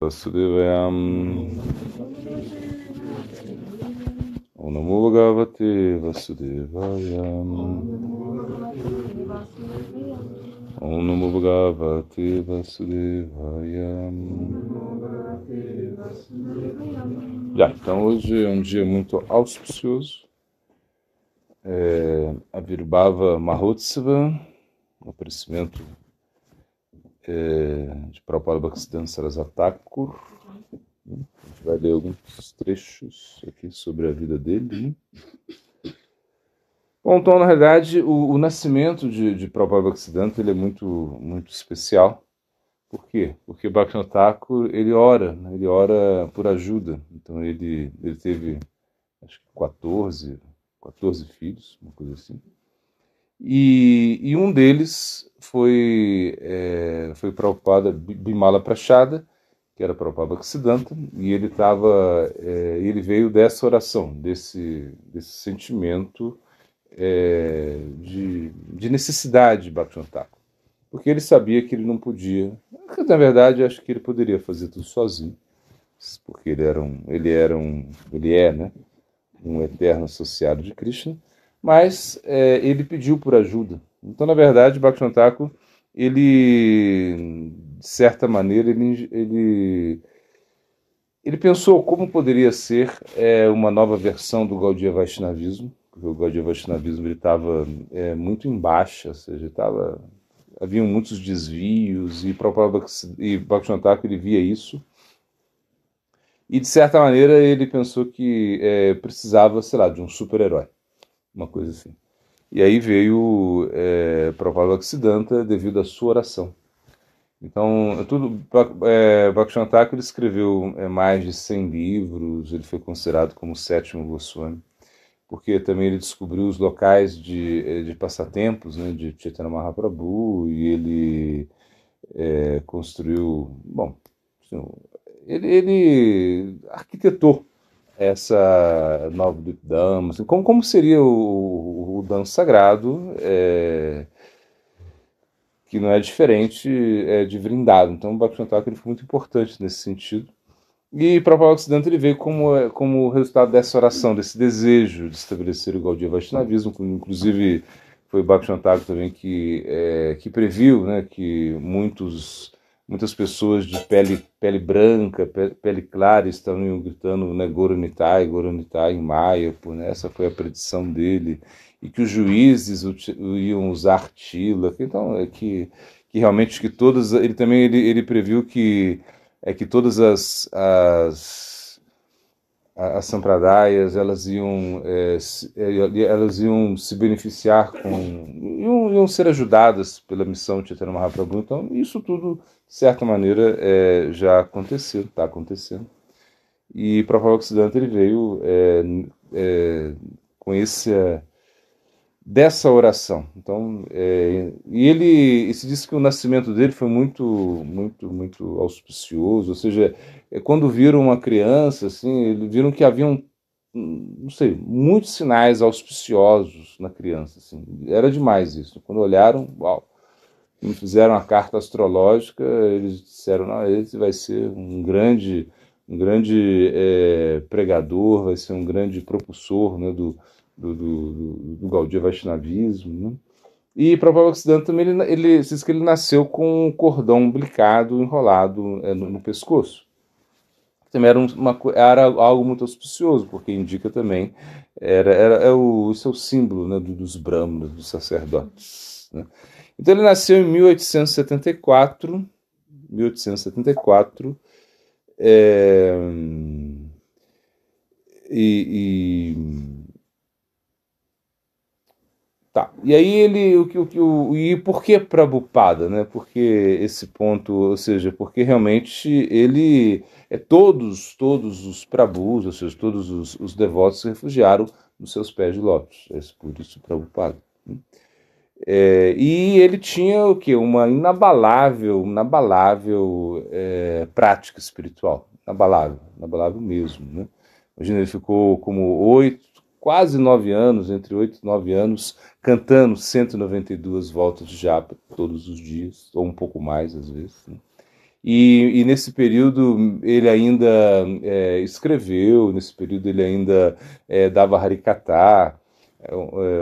Vasudevayam. Om Namo Bhagavate Vasudevayam. Om Namo Bhagavate Vasudevayam. Já, então hoje é um dia muito auspicioso. Avirbhava Mahotsava, o aparecimento de Prabhupada Bhaktisiddhanta Sarasvati Thakur. A gente vai ler alguns trechos aqui sobre a vida dele. Bom, então, na realidade, o nascimento de Prabhupada Bhaktisiddhanta ele é muito especial. Por quê? Porque Bhaktivinoda Thakur, ele ora por ajuda. Então, ele teve, acho que 14 filhos, uma coisa assim. E um deles foi Prabhupada Bimala Prachada, que era Prabhupada Bhaktisiddhanta, e ele veio dessa oração, desse sentimento de necessidade de Bhaktivinoda Thakur. Porque ele sabia que ele não podia, na verdade, acho que ele poderia fazer tudo sozinho, porque ele é, né, um eterno associado de Krishna, mas ele pediu por ajuda. Então, na verdade, Bhaktivinoda Thakur, ele, de certa maneira, ele pensou como poderia ser uma nova versão do Gaudiya Vaishnavismo, porque o Gaudiya Vaishnavismo estava muito em baixa, ou seja, haviam muitos desvios, e Bhaktivinoda Thakur ele via isso. E, de certa maneira, ele pensou que precisava, sei lá, de um super-herói, uma coisa assim. E aí veio Prabhupada Bhaktisiddhanta devido à sua oração. Então, Bhaktivinoda Thakur escreveu mais de 100 livros, ele foi considerado como o sétimo Goswami, porque também ele descobriu os locais de passatempos, né, de Chaitanya Mahaprabhu, e ele construiu, bom, assim, ele arquitetou essa nova Dhamma, assim, como seria o Dhamma sagrado, que não é diferente de Vrindavan. Então o Bhaktivinoda Thakur foi muito importante nesse sentido. E Prabhupada Bhaktisiddhanta ele veio como resultado dessa oração, desse desejo de estabelecer o Gaudiya Vaishnavismo, inclusive foi Bhaktivinoda Thakur também que previu, né, que muitas pessoas de pele branca, pele clara, estão gritando, né, Gauranitai em Mayapur, né? Essa foi a predição dele, e que os juízes iam usar tilak. Então, que realmente que todas, ele previu que todas as sampradayas elas iam se beneficiar iam ser ajudadas pela missão de Chaitanya Mahaprabhu. Então isso tudo, de certa maneira, já aconteceu, está acontecendo. E Prabhupada Bhaktisiddhanta ele veio com dessa oração. Então, e se diz que o nascimento dele foi muito auspicioso, ou seja, quando viram uma criança, assim, eles viram que haviam, não sei, muitos sinais auspiciosos na criança, assim, era demais isso. Quando olharam, uau, quando fizeram a carta astrológica, eles disseram, não, esse vai ser um grande pregador, vai ser um grande propulsor, né, do Gaudiya Vaishnavismo, né? E Prabhupada Bhaktisiddhanta também ele diz que ele nasceu com um cordão umbilicado enrolado no pescoço. Também era algo muito auspicioso, porque indica também é o seu símbolo, né, dos brahmanas, dos sacerdotes, né? Então ele nasceu em 1874, e tá. E aí e por que Prabhupada, né? Porque esse ponto, ou seja, porque realmente ele todos os Prabhus, ou seja, todos os devotos se refugiaram nos seus pés de lótus. Por isso Prabhupada, né? E ele tinha o quê? Uma inabalável prática espiritual, inabalável mesmo, né? Imagina, ele ficou como quase 9 anos, entre 8 e 9 anos, cantando 192 voltas de japa todos os dias, ou um pouco mais às vezes, né? E nesse período ele ainda escreveu, nesse período ele ainda dava Harikata,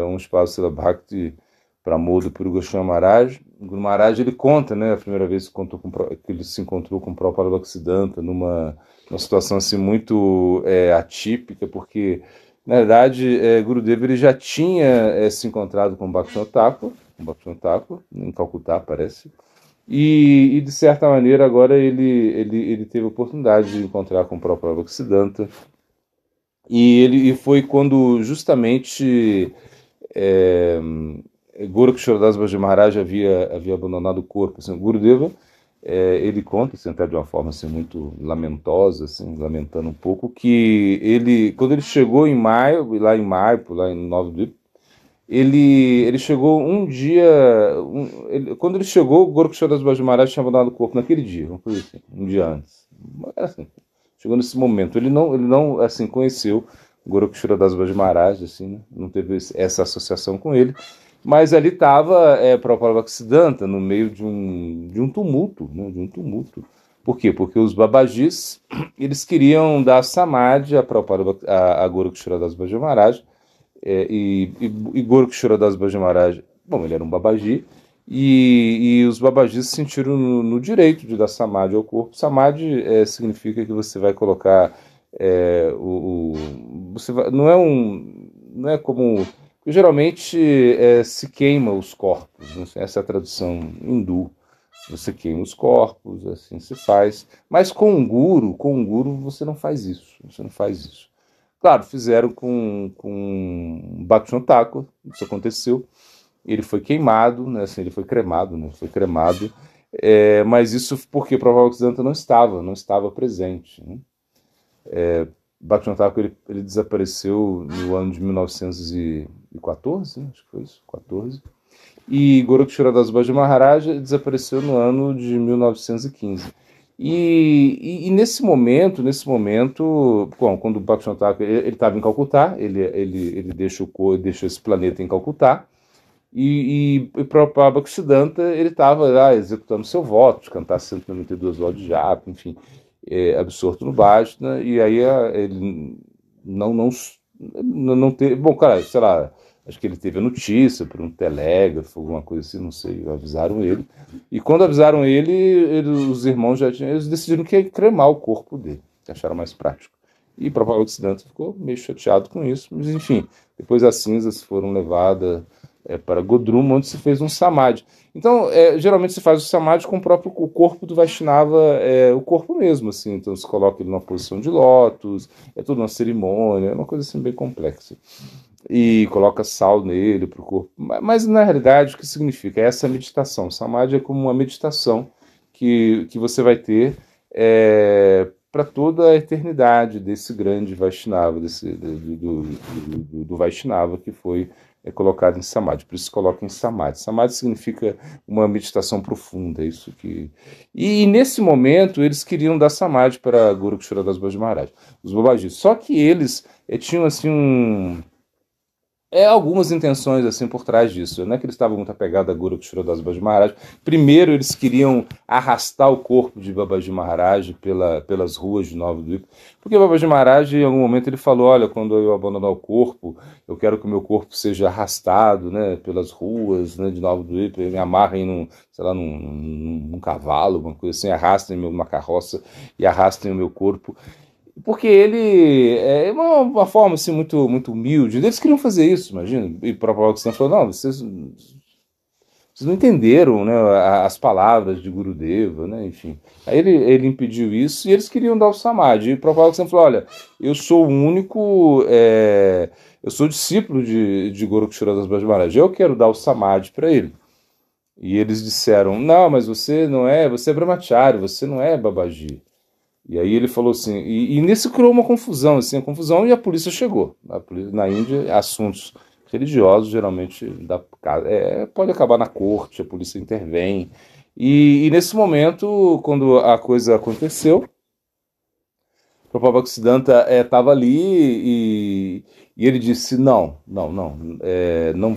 um espaço Bhakti Pramod Puri Goswami Maharaj. O Guru Maharaj ele conta, né, a primeira vez que ele se encontrou com o Prabhupada Bhaktisiddhanta numa situação assim muito atípica, porque na verdade Gurudeva ele já tinha se encontrado com Bhaktivinoda Thakur, em Calcutá, parece. E de certa maneira agora ele teve a oportunidade de encontrar com o próprio Bhaktisiddhanta, e foi quando justamente é, Gorakshora Das Baji Maharaj havia abandonado o corpo. Assim, Gurudeva, ele conta, assim, até de uma forma assim, muito lamentosa, assim, lamentando um pouco, que quando ele chegou lá em Maipo, lá em Nova Dwipa, ele chegou um dia. Quando ele chegou, o Gorakshora Das Baji Maharaj tinha abandonado o corpo naquele dia, vamos dizer assim, um dia antes. Assim, chegou nesse momento. Ele não assim, conheceu Gorakshora Das Baji Maharaj, assim, né? Não teve essa associação com ele. Mas ali estava Prabhupada Bhaktisiddhanta no meio de um tumulto, né? De um tumulto. Por quê? Porque os babajis eles queriam dar samadhi a Gorakshora Das Baji Maharaj, e Gorakshora Das Baji Maharaj, bom, ele era um babaji, e os babajis se sentiram no direito de dar samadhi ao corpo. Samadhi significa que você vai colocar não é como geralmente se queima os corpos, né? Essa é a tradução hindu. Você queima os corpos, assim se faz. Mas com um guru você não faz isso. Você não faz isso. Claro, fizeram com Bhaktivinoda Thakur, isso aconteceu. Ele foi queimado, né? Assim, ele foi cremado, né? Foi cremado. Mas isso porque Prabhupada não estava presente, né? Bhaktivinoda Thakur ele desapareceu no ano de 1914, né? Acho que foi isso, 14. E Gorakshora Das Baji Maharaj desapareceu no ano de 1915. E nesse momento, bom, quando o Bhaktivinoda Thakur ele estava em Calcutá, ele deixou esse planeta em Calcutá, e Prabhupada Bhaktisiddhanta ele estava lá executando seu voto de cantar 192 votos de japa, enfim, absorto no Bhajna, e aí ele não teve. Bom, cara, sei lá, acho que ele teve a notícia por um telégrafo, alguma coisa assim, não sei, avisaram ele. E quando avisaram os irmãos eles decidiram que ia cremar o corpo dele, que acharam mais prático. E o próprio Bhaktisiddhanta ficou meio chateado com isso, mas enfim, depois as cinzas foram levadas para Godruma, onde se fez um samadhi. Então, geralmente se faz o samadhi com o corpo do Vaishnava, o corpo mesmo, assim. Então se coloca ele numa posição de lótus, é tudo uma cerimônia, é uma coisa assim bem complexa. E coloca sal nele para o corpo. Mas na realidade o que significa? É essa meditação. Samadhi é como uma meditação que você vai ter para toda a eternidade desse grande Vaishnava, do Vaishnava que foi colocado em Samadhi. Por isso se coloca em Samadhi. Samadhi significa uma meditação profunda. Isso que... E nesse momento eles queriam dar Samadhi para Gorakshora Das Baji Maharaj, os Babajis. Só que eles tinham assim algumas intenções assim por trás disso. Não é que eles estavam muito apegados a Gorakshora Das Baji Maharaj. Primeiro, eles queriam arrastar o corpo de Babaji Maharaj pelas ruas de Nova Dwipa, porque Babaji Maharaj, em algum momento, ele falou: olha, quando eu abandonar o corpo, eu quero que o meu corpo seja arrastado, né, pelas ruas, né, de Nova Dwipa, me amarrem sei lá, num cavalo, uma coisa assim, arrastem uma carroça e arrastem o meu corpo. Porque ele é uma forma assim, muito, muito humilde. Eles queriam fazer isso, imagina. E o próprio Bhaktisiddhanta falou: não, vocês não entenderam, né, as palavras de Gurudeva, né, enfim. Aí ele impediu isso e eles queriam dar o samadhi. E o próprio Bhaktisiddhanta falou: olha, eu sou o único, eu sou discípulo de Gorakshora Das Baji Maharaj, eu quero dar o samadhi para ele. E eles disseram: não, mas você é brahmachari, você não é babaji. E aí ele falou assim, e nisso criou uma confusão, assim, e a polícia chegou. Na Índia, assuntos religiosos geralmente pode acabar na corte, a polícia intervém. E nesse momento, quando a coisa aconteceu, o Prabhupada Bhaktisiddhanta estava ali e ele disse: não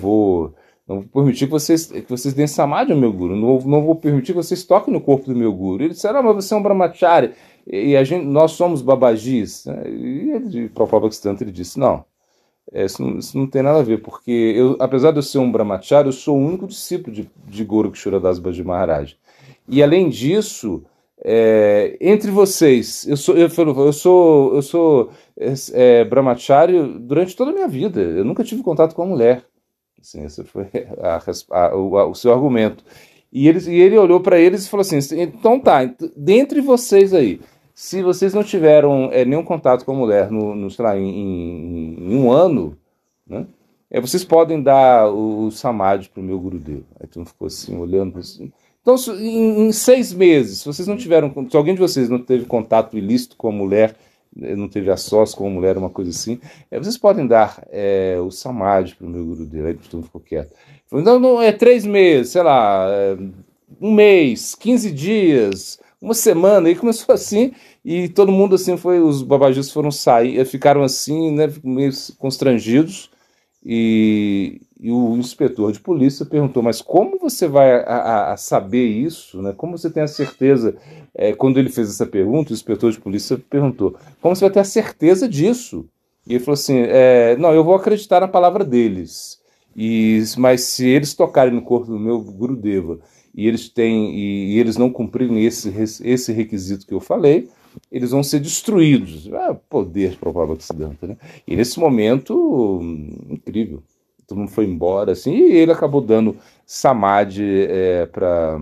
vou Não vou permitir que vocês deem samadhi ao meu guru. Não vou permitir que vocês toquem no corpo do meu guru. Ele disse, mas você é um brahmachari. E nós somos babajis. E ele, Prabhupada Bhaktisiddhanta, ele disse, não. Isso não tem nada a ver, porque apesar de eu ser um brahmachari, eu sou o único discípulo de Gorakshora Das Baji Maharaj. E além disso, entre vocês, eu sou brahmachari durante toda a minha vida. Eu nunca tive contato com a mulher. Assim, esse foi o seu argumento. E ele olhou para eles e falou assim: então tá, dentre vocês aí, se vocês não tiveram nenhum contato com a mulher sei lá, em um ano, né, vocês podem dar o samadhi para o meu Gurudeva. Aí tu ficou assim, olhando assim. Então, em 6 meses, se vocês não tiveram, se alguém de vocês não teve contato ilícito com a mulher, não teve a sós com a mulher, uma coisa assim, vocês podem dar o samadhi para o meu Gurudeva. Aí tu ficou quieto. Falou, não, 3 meses, sei lá, 1 mês, 15 dias, uma semana, e começou assim, e todo mundo assim os babajis foram sair, ficaram assim, né, meio constrangidos, e o inspetor de polícia perguntou, mas como você vai a saber isso, né? Como você tem a certeza, quando ele fez essa pergunta, o inspetor de polícia perguntou, como você vai ter a certeza disso? E ele falou assim, não, eu vou acreditar na palavra deles, mas se eles tocarem no corpo do meu Gurudeva, e eles não cumprirem esse requisito que eu falei, eles vão ser destruídos. Poder Prabhupada Bhaktisiddhanta, né? E nesse momento, incrível. Todo mundo foi embora, assim, e ele acabou dando samadhi para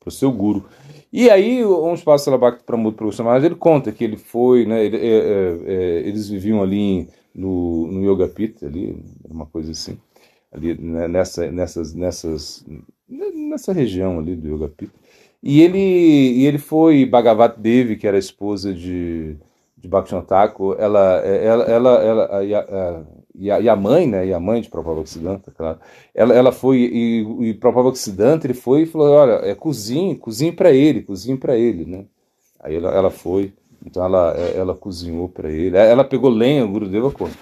o seu guru. E aí, um espaço Bhakti Pramod Prabhu Samadhi, ele conta que ele foi, né, eles viviam ali no Yoga Pita, ali, uma coisa assim, ali, né, nessa região ali do Yoga Pita. E ele foi Bhagavat Devi, que era a esposa de Bhaktivinoda Thakur, e a mãe, né, e a mãe de Prabhupada Bhaktisiddhanta, claro, ela foi, e Prabhupada Bhaktisiddhanta, ele foi e falou, olha, cozinhe para ele, né? Aí ela foi, então ela cozinhou para ele, ela pegou lenha, o Gurudeva conta,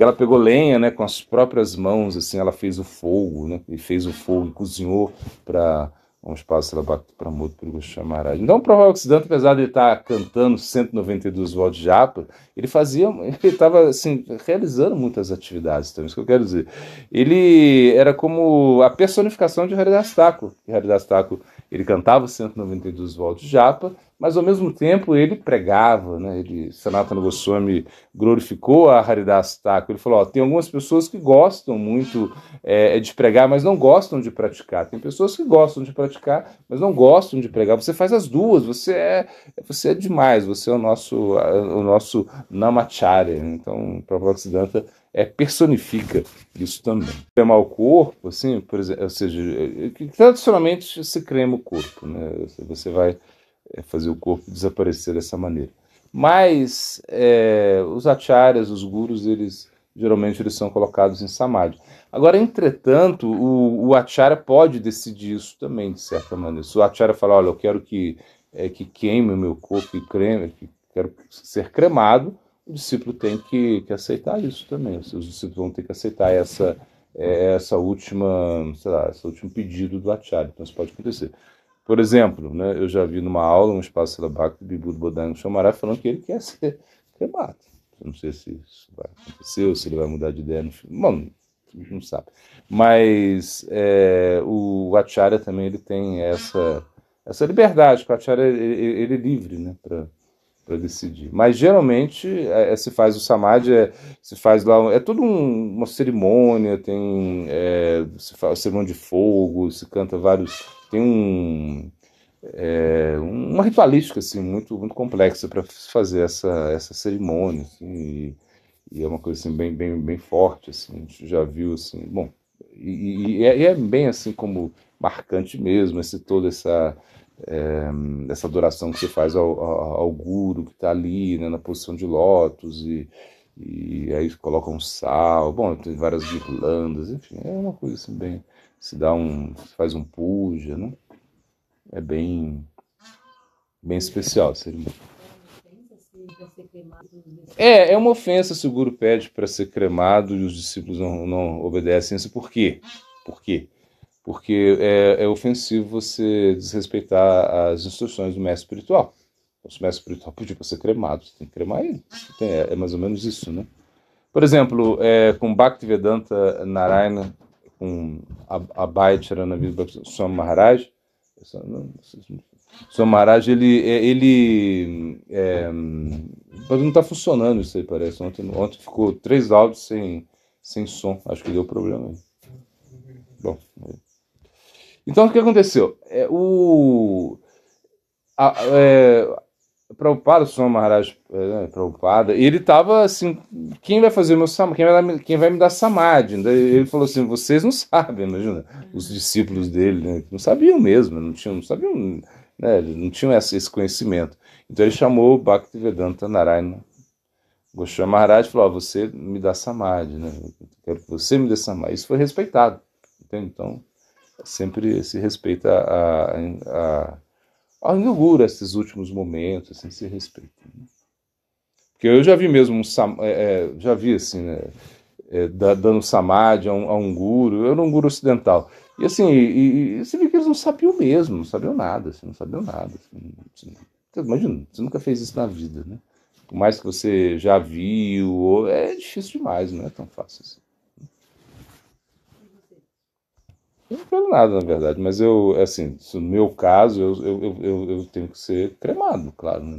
ela pegou lenha, né, com as próprias mãos, assim, ela fez o fogo, né, e fez o fogo e cozinhou para um espaço Bhakti Pramod Purusha Maharaj. Então, o Prabhupada Bhaktisiddhanta, apesar de ele estar cantando 192 votos de japa, ele estava assim, realizando muitas atividades, então, isso que eu quero dizer. Ele era como a personificação de Haridas Thakur. Haridas Thakur, ele cantava 192 votos de japa, mas ao mesmo tempo ele pregava, né? Sanatana Goswami glorificou a Haridas Thakur. Ele falou, tem algumas pessoas que gostam muito de pregar, mas não gostam de praticar. Tem pessoas que gostam de praticar, mas não gostam de pregar. Você faz as duas, você é demais, você é o nosso Namacharya. Então, o Prabhupada Bhaktisiddhanta personifica isso também. Cremar o corpo, assim, por exemplo, ou seja, tradicionalmente se crema o corpo, né? Você vai fazer o corpo desaparecer dessa maneira. Mas os acharyas, os gurus, geralmente eles são colocados em samadhi. Agora, entretanto, o acharya pode decidir isso também, de certa maneira. Se o acharya falar, olha, eu quero que queime o meu corpo e quero ser cremado, o discípulo tem que aceitar isso também. Os discípulos vão ter que aceitar essa última, sei lá, esse último pedido do acharya. Então, isso pode acontecer. Por exemplo, né, eu já vi numa aula, um espaço da Bhakti, Bibur Bodhana Chamará, falando que ele quer ser cremado. Eu não sei se isso vai acontecer ou se ele vai mudar de ideia no filme. Bom, a gente não sabe. Mas o Acharya também ele tem essa liberdade, que o Acharya ele é livre, né, para decidir. Mas geralmente se faz o Samadhi, se faz lá, toda uma cerimônia, se faz cerimônia de fogo, se canta vários. Tem uma ritualística assim, muito, muito complexa para fazer essa cerimônia. Assim, e é uma coisa assim, bem, bem, bem forte. Assim, a gente já viu assim. Bom, e é bem assim como marcante mesmo, toda essa adoração que você faz ao guru que está ali, né, na posição de lótus, e aí coloca um sal, bom, tem várias guirlandas, enfim, é uma coisa assim bem, se faz um puja, né? É bem especial a cerimônia. É uma ofensa se o guru pede para ser cremado e os discípulos não obedecem isso. Por quê? Por quê? Porque é ofensivo você desrespeitar as instruções do mestre espiritual. Se o mestre espiritual pediu para ser cremado, você tem que cremar ele. É mais ou menos isso, né? Por exemplo, com Bhaktivedanta Narayana, com Abhay Charanavida Swami Maharaj, Swami Maharaj, mas não está funcionando isso aí, parece. Ontem ficou 3 áudios sem som. Acho que deu problema aí. Bom, então o que aconteceu? Prabhupada, o Swami Maharaj Prabhupada, ele estava assim, quem vai fazer o meu samadhi? Quem vai me dar samadhi? Ele falou assim, vocês não sabem, imagina, os discípulos dele, né, não sabiam mesmo, não sabiam, né, não tinham esse conhecimento. Então ele chamou Bhaktivedanta Narayana Goswami Maharaj e falou, você me dá samadhi, né? Eu quero que você me dê samadhi. Isso foi respeitado, entende? Então sempre se respeita inaugura esses últimos momentos, assim, se respeita. Né? Porque eu já vi mesmo, já vi assim, né, dando samadhi a um guru, eu era um guru ocidental. E assim, e você vê que eles não sabiam mesmo, não sabiam nada, assim, não sabiam nada. Assim, imagina, você nunca fez isso na vida, né? Por mais que você já viu, é difícil demais, não é tão fácil assim. Eu não quero nada, na verdade, mas assim, no meu caso, eu tenho que ser cremado, claro, né?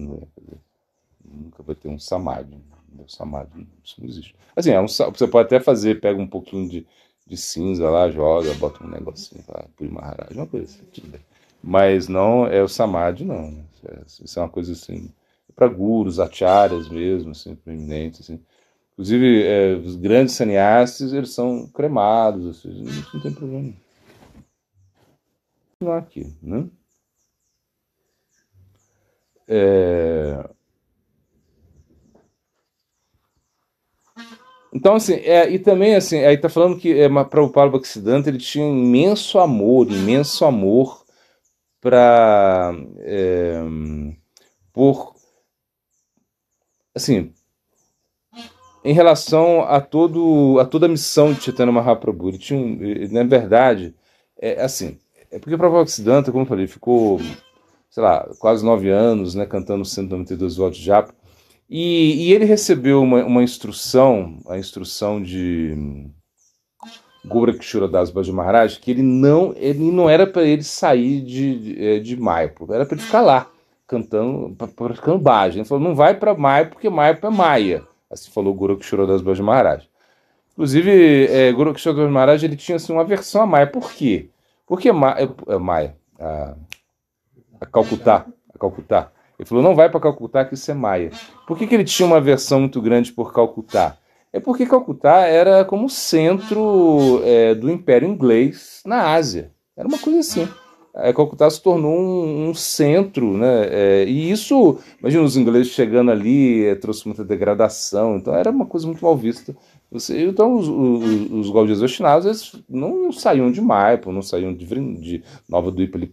Nunca vai ter um samadhi. Meu samadhi, isso não existe. Assim, você pode até fazer, pega um pouquinho de cinza lá, joga, bota um negocinho lá, Puri Maharaj, uma coisa assim, tudo bem. Mas não é o samadhi, não. Né? Isso é uma coisa assim, para gurus, acharyas mesmo, assim, proeminentes, assim. Inclusive, os grandes sannyasins, eles são cremados, assim, isso não tem problema. Não aqui, né? Então, assim, e também, assim, aí tá falando que Prabhupada Bhaktisiddhanta, ele tinha um imenso amor para por, assim, em relação a toda a missão de Chaitanya Mahaprabhu. Ele tinha, na verdade, assim, porque Prabhupada Bhaktisiddhanta, como eu falei, ficou, sei lá, quase 9 anos, né, cantando 192 votos de japa. E ele recebeu uma instrução, a instrução de Gorakshora Das Baji Maharaj, que ele não era para ele sair de Maipo, era para ele ficar lá, cantando, praticando bhajan. Ele falou, não vai para Maipo, porque Maipo é Maia. Assim falou Gorakshora Das Baji Maharaj. Inclusive, Gorakshora Das Maharaj, ele tinha assim, uma versão a Maia. Por quê? Porque Maia, a Calcutá. Ele falou, não vai para Calcutá, que isso é Maia. Por que ele tinha uma aversão muito grande por Calcutá? É porque Calcutá era como centro do Império Inglês na Ásia. Era uma coisa assim. Calcutá se tornou um centro, né? E isso, imagina os ingleses chegando ali, trouxe muita degradação, então era uma coisa muito mal vista. Então os Gaudias Vaishnavas, eles não saíam de Maipo, não saíam de Nova Dwipa ali,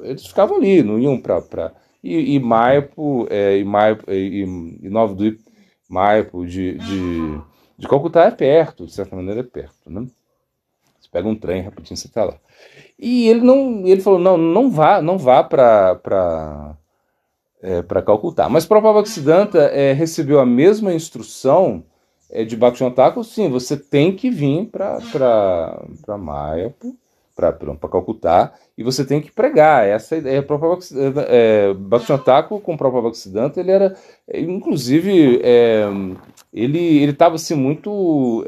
eles ficavam ali, não iam para... E Maipo, e Nova Dwipa, Maipo de Calcutá é perto, de certa maneira é perto, né? Você pega um trem rapidinho, você está lá. E ele falou, não vá para Calcutá. Mas Prabhupada Bhaktisiddhanta recebeu a mesma instrução de Bhaktivinoda Thakur, sim, você tem que vir para Maipo, para Calcutá, e você tem que pregar. Essa ideia. Bhaktivinoda Thakur com Prabhupada Bhaktisiddhanta, ele era, inclusive, ele estava assim, muito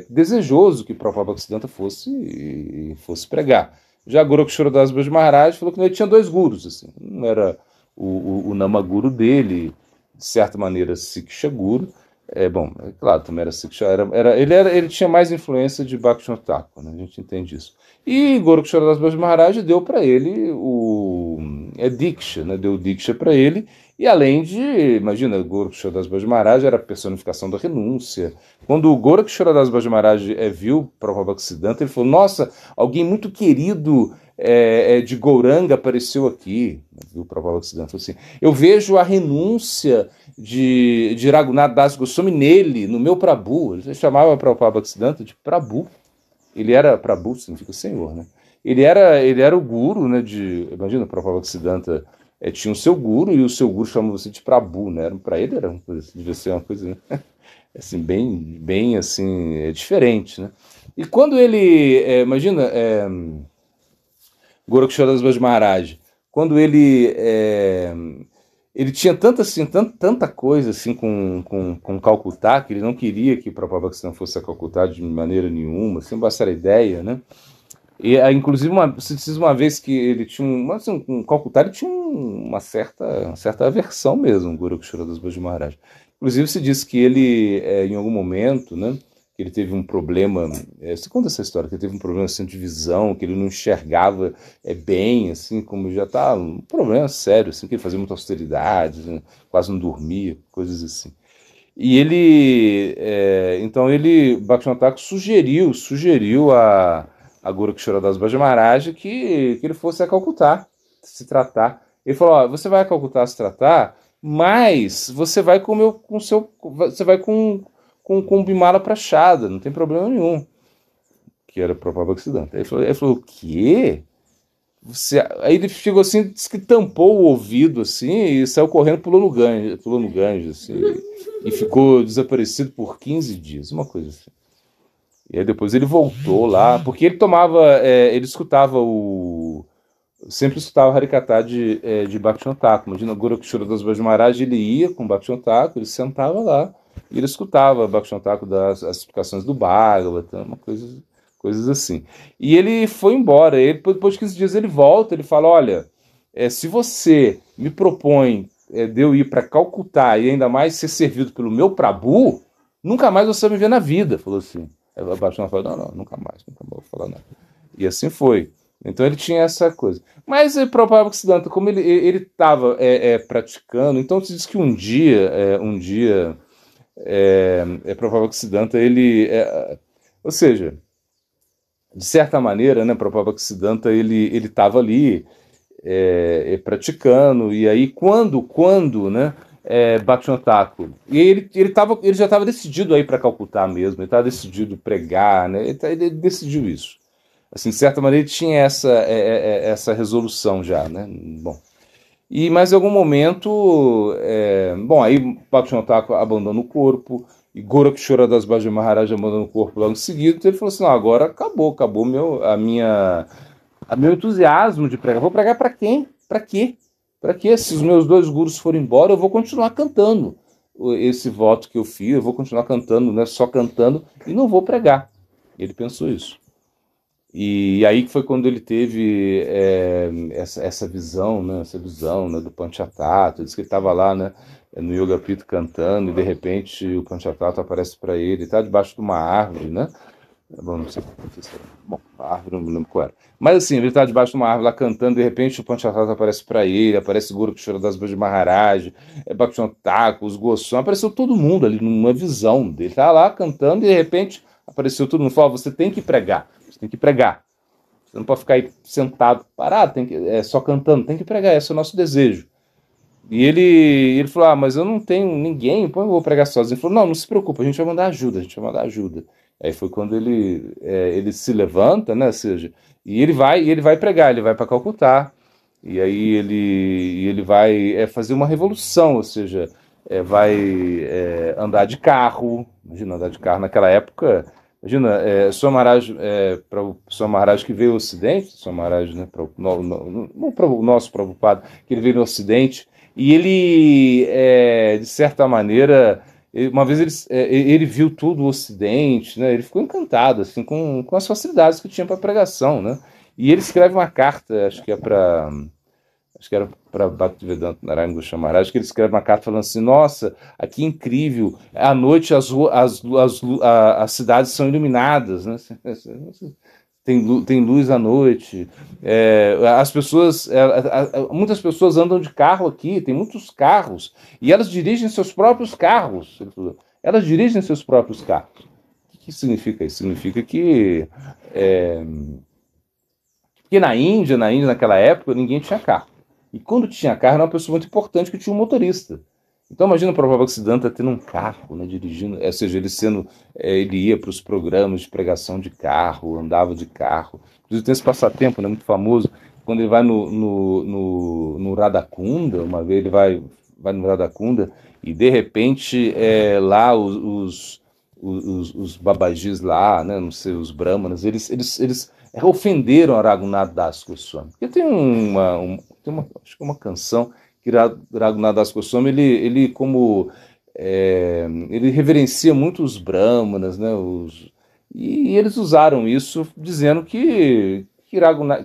desejoso que Prabhupada Bhaktisiddhanta fosse pregar. Já Gorakshora Das Baji Maharaj falou que ele tinha 2 gurus, assim, não era o Namaguru dele, de certa maneira, Siksha Guru. Claro, também era Siksha, ele tinha mais influência de Bhaktivinoda Thakur, né? A gente entende isso. E Gorakshora Das Baji Maharaj deu para ele Diksha, né? Deu Diksha para ele, E além de, imagina, Gorakshora Maharaj era a personificação da renúncia. Quando o Gorakshora Maharaj viu Prabhupada, ele falou, nossa, alguém muito querido de Gauranga apareceu aqui. Viu Prabhupada falou assim, eu vejo a renúncia de Raghunath Das Goswami nele, no meu Prabhu. Ele chamava Prabhupada de Prabhu. Ele era, Prabhu significa Senhor, né? Ele era o guru, né, imagina, Prabhupada tinha o seu guru, e o seu guru chamava você de Prabhu, né? Para ele era uma coisa, devia ser uma coisa, né? Assim, bem assim, diferente, né? E quando ele, imagina, Gorakshora Das Maharaj, quando ele tinha tanta coisa assim com Calcutá, que ele não queria que Prabhupada fosse a Calcutá de maneira nenhuma, assim, basta a ideia, né? E inclusive se diz uma vez que ele tinha com Calcutá ele tinha uma certa aversão mesmo, Gorakshora Das Maharaj. Inclusive se diz que ele em algum momento, né, que ele teve um problema, você conta essa história, que ele teve um problema assim, de visão, que ele não enxergava bem, assim, como já tá um problema sério, assim, que ele fazia muita austeridade, né, quase não dormia, coisas assim. E então Bhaktivinoda Thakur sugeriu a Gorakshora Das Maharaj que ele fosse a Calcutá se tratar. Ele falou, ó, você vai a Calcutá se tratar, mas você vai você vai com Bimala Prachada, não tem problema nenhum. Que era Prabhupada Bhaktisiddhanta. Ele falou, o quê? Aí ele chegou assim, disse que tampou o ouvido assim e saiu correndo, pulou no Ganges assim, e ficou desaparecido por 15 dias, uma coisa assim. E aí depois ele voltou lá, porque ele ele escutava sempre escutava o Harikatha de Bhaktivinoda Thakur. Imagina, Gorakshora Das Maharaj, ele ia com Bhaktivinoda Thakur, ele sentava lá, e ele escutava Bhaktivinoda Thakur das as explicações do Bhagavatam, coisas assim. E ele foi embora, depois de 15 dias ele volta, ele fala, olha, se você me propõe de eu ir para Calcutá e ainda mais ser servido pelo meu Prabhu, nunca mais você vai me ver na vida, falou assim. Aí o Bhaktivinoda falou, não, nunca mais vou falar nada. E assim foi. Então ele tinha essa coisa. Mas o Prabhupada Bhaktisiddhanta, como ele estava praticando, então se diz que um dia Prabhupada Bhaktisiddhanta, ou seja, de certa maneira, né, Prabhupada Bhaktisiddhanta, ele estava ali praticando, e aí quando né, Bhaktivinoda Thakur, e ele já estava decidido a ir para Calcutá mesmo, ele estava decidido a pregar, né, ele decidiu isso. Assim, de certa maneira, ele tinha essa resolução já, né? Bom. Mas em algum momento, aí Bhaktivinoda Thakur abandona o corpo, e Gorakshora Das Maharaj abandona o corpo logo em seguida, então ele falou assim, não, agora acabou meu entusiasmo de pregar. Vou pregar para quem? Para quê? Para quê? Se os meus dois gurus forem embora, eu vou continuar cantando esse voto que eu fiz, eu vou continuar cantando, né, só cantando, e não vou pregar. Ele pensou isso. E aí que foi quando ele teve essa visão, né, né, do Panchatattva. Diz que ele estava lá, né, no Yoga Pito cantando, e de repente o Panchatattva aparece para ele, ele está debaixo de uma árvore, né? Bom, não sei bom, a árvore não me lembro qual era. Mas assim, ele está debaixo de uma árvore lá cantando, de repente o Panchatattva aparece para ele, aparece Gorakshora Das Maharaj, Bhaktivinoda Thakur, os Goswami, apareceu todo mundo ali numa visão dele. Tá lá cantando e de repente apareceu todo mundo. Falou, você tem que pregar. Você tem que pregar. Você não pode ficar aí sentado, parado, só cantando. Tem que pregar, esse é o nosso desejo. E ele falou, mas eu não tenho ninguém, eu vou pregar sozinho. Ele falou, não se preocupa, a gente vai mandar ajuda, Aí foi quando ele se levanta, né, ou seja, e ele vai pregar, ele vai para Calcutá, e aí ele vai fazer uma revolução, ou seja, vai andar de carro. Imagina andar de carro naquela época. Imagina, para o Swami Maharaj que veio ao Ocidente, Swami Maharaj, né, para o nosso Prabhupada, que ele veio no Ocidente, e ele, de certa maneira, uma vez ele viu tudo o Ocidente, né, ele ficou encantado assim, com as facilidades que tinha para pregação, né, e ele escreve uma carta, acho que era para Bhaktivedanta Narayana Goswami Maharaj, que ele escreve uma carta falando assim, nossa, aqui é incrível, à noite as cidades são iluminadas, né? tem luz à noite. As pessoas, muitas pessoas andam de carro aqui, tem muitos carros, e elas dirigem seus próprios carros. Elas dirigem seus próprios carros. O que significa isso? Significa que na Índia, naquela época, ninguém tinha carro. E quando tinha carro, era uma pessoa muito importante que tinha um motorista. Então imagina o Prabhupada tendo um carro, né, dirigindo, ou seja, ele ia para os programas de pregação de carro, andava de carro. Inclusive tem esse passatempo, né, muito famoso, quando ele vai no Radhakunda, uma vez ele vai no Radhakunda e de repente lá os babajis lá, né, não sei, os brahmanas, eles ofenderam a Raghunath Das Goswami. Porque tem acho que uma canção que Raghunath Das Goswami, ele reverencia muito os brahmanas, né, e eles usaram isso dizendo que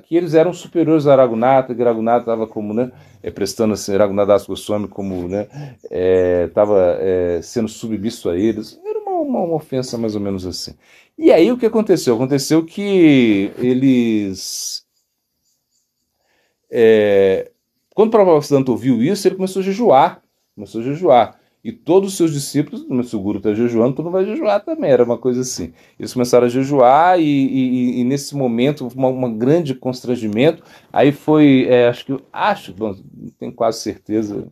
eles eram superiores a Raghunath, que Raghunath estava como, né, prestando assim, Raghunath Das Goswami como, né, estava sendo submisso a eles. Era uma ofensa mais ou menos assim. E aí o que aconteceu? Aconteceu que eles... quando o Prabhupada ouviu isso, ele começou a jejuar. E todos os seus discípulos, se o Guru está jejuando, tu não vai jejuar também, era uma coisa assim. Eles começaram a jejuar e nesse momento, um grande constrangimento, aí foi, bom, não tenho quase certeza,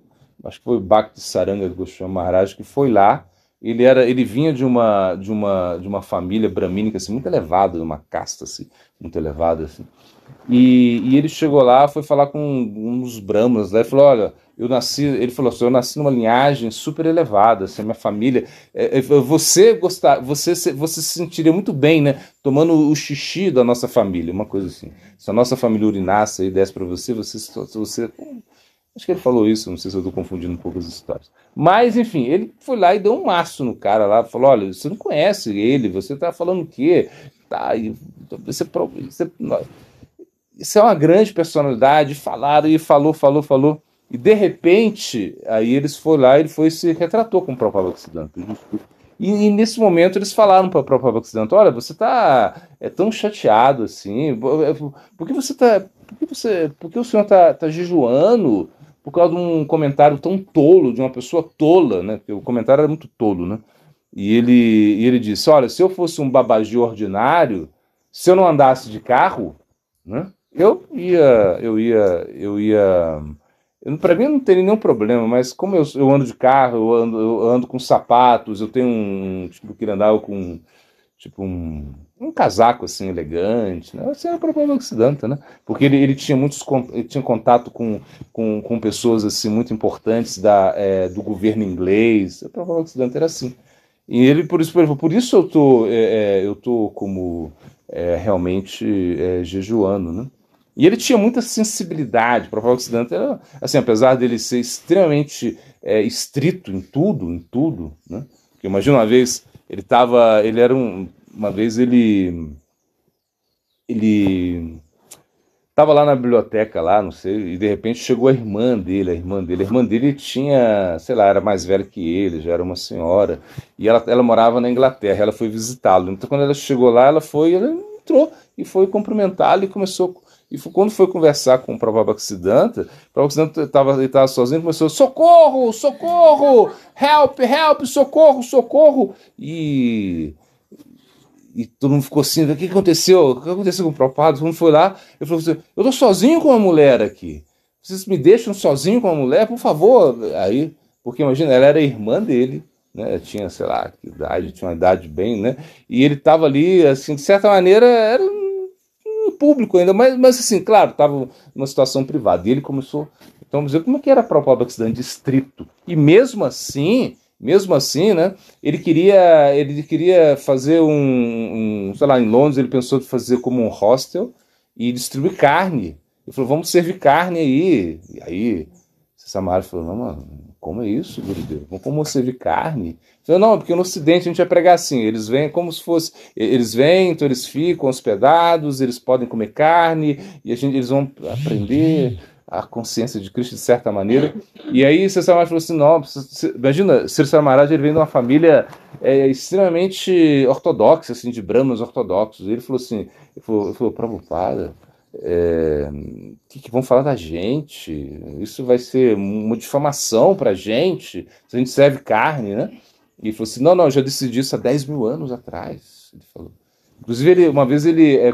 acho que foi o Bhakti Saranga Goswami Maharaj que foi lá. Ele vinha de uma família bramínica assim, muito elevada, de uma casta assim, muito elevada. Assim. E ele chegou lá, foi falar com um dos brahmanas lá, e falou, olha, ele falou assim, eu nasci numa linhagem super elevada, assim, minha família, você se sentiria muito bem, né, tomando o xixi da nossa família, uma coisa assim. Se a nossa família urinasse e desse para você, acho que ele falou isso, não sei se eu estou confundindo um pouco as histórias. Mas, enfim, ele foi lá e deu um maço no cara lá, falou, olha, você não conhece ele, você está falando o quê? Tá, isso é uma grande personalidade, falaram e falou. E de repente, aí eles foram lá, ele foi e se retratou com o Prabhupada Bhaktisiddhanta. E nesse momento eles falaram para o Prabhupada Bhaktisiddhanta, olha, você está tão chateado assim, por que o senhor está jejuando por causa de um comentário tão tolo, de uma pessoa tola, né? Porque o comentário era muito tolo, né? E ele disse, olha, se eu fosse um babaji ordinário, se eu não andasse de carro, né? Para mim não teria nenhum problema, mas como eu ando de carro, eu ando com sapatos, eu tenho tipo, que andar com tipo um casaco assim elegante, né? Esse era o Prabhupada Bhaktisiddhanta, né? Porque ele tinha ele tinha contato com pessoas assim muito importantes do governo inglês. O Prabhupada Bhaktisiddhanta era assim. E ele por isso eu tô como realmente jejuando, né? E ele tinha muita sensibilidade. O Prabhupada Bhaktisiddhanta era, assim, apesar dele ser extremamente estrito em tudo, né? Porque imagina uma vez ele estava lá na biblioteca lá, não sei, e de repente chegou a irmã dele tinha, sei lá, era mais velha que ele, já era uma senhora, e ela morava na Inglaterra, ela foi visitá-lo. Então quando ela chegou lá, ela entrou e foi cumprimentá-lo e quando foi conversar com o Prabhupada Bhaktisiddhanta, estava sozinho, começou, socorro, socorro, help, help, socorro, socorro, e todo mundo ficou assim, o que aconteceu? O que aconteceu com o Prabhupada? Todo mundo foi lá, ele falou assim, eu estou sozinho com uma mulher aqui, vocês me deixam sozinho com uma mulher, por favor? Aí, porque imagina, ela era irmã dele, né? Tinha, sei lá, que idade, tinha uma idade bem, né? E ele estava ali, assim, de certa maneira, era público ainda, mas assim, claro, estava numa situação privada. E ele começou, então, vamos dizer, como é que era a Prabhupada Bhaktisiddhanta distrito? E mesmo assim, né, ele queria fazer sei lá, em Londres, ele pensou em fazer como um hostel e distribuir carne. Ele falou, vamos servir carne aí. E aí, Samara falou, não, mano, como é isso, Gurudev? Como servir carne? Eu falei, não, porque no Ocidente a gente vai pregar assim, eles vêm como se fosse, eles vêm, então eles ficam hospedados, eles podem comer carne, e eles vão aprender a consciência de Cristo de certa maneira. E aí Sri Samaraj falou assim, não, imagina, Sri Samaraj ele vem de uma família extremamente ortodoxa, assim, de brahmanas ortodoxos. Ele falou assim, ele falou Prabhupada, que vão falar da gente? Isso vai ser uma difamação pra gente, se a gente serve carne, né? E ele falou assim, não, eu já decidi isso há 10 mil anos atrás, ele falou. Inclusive, uma vez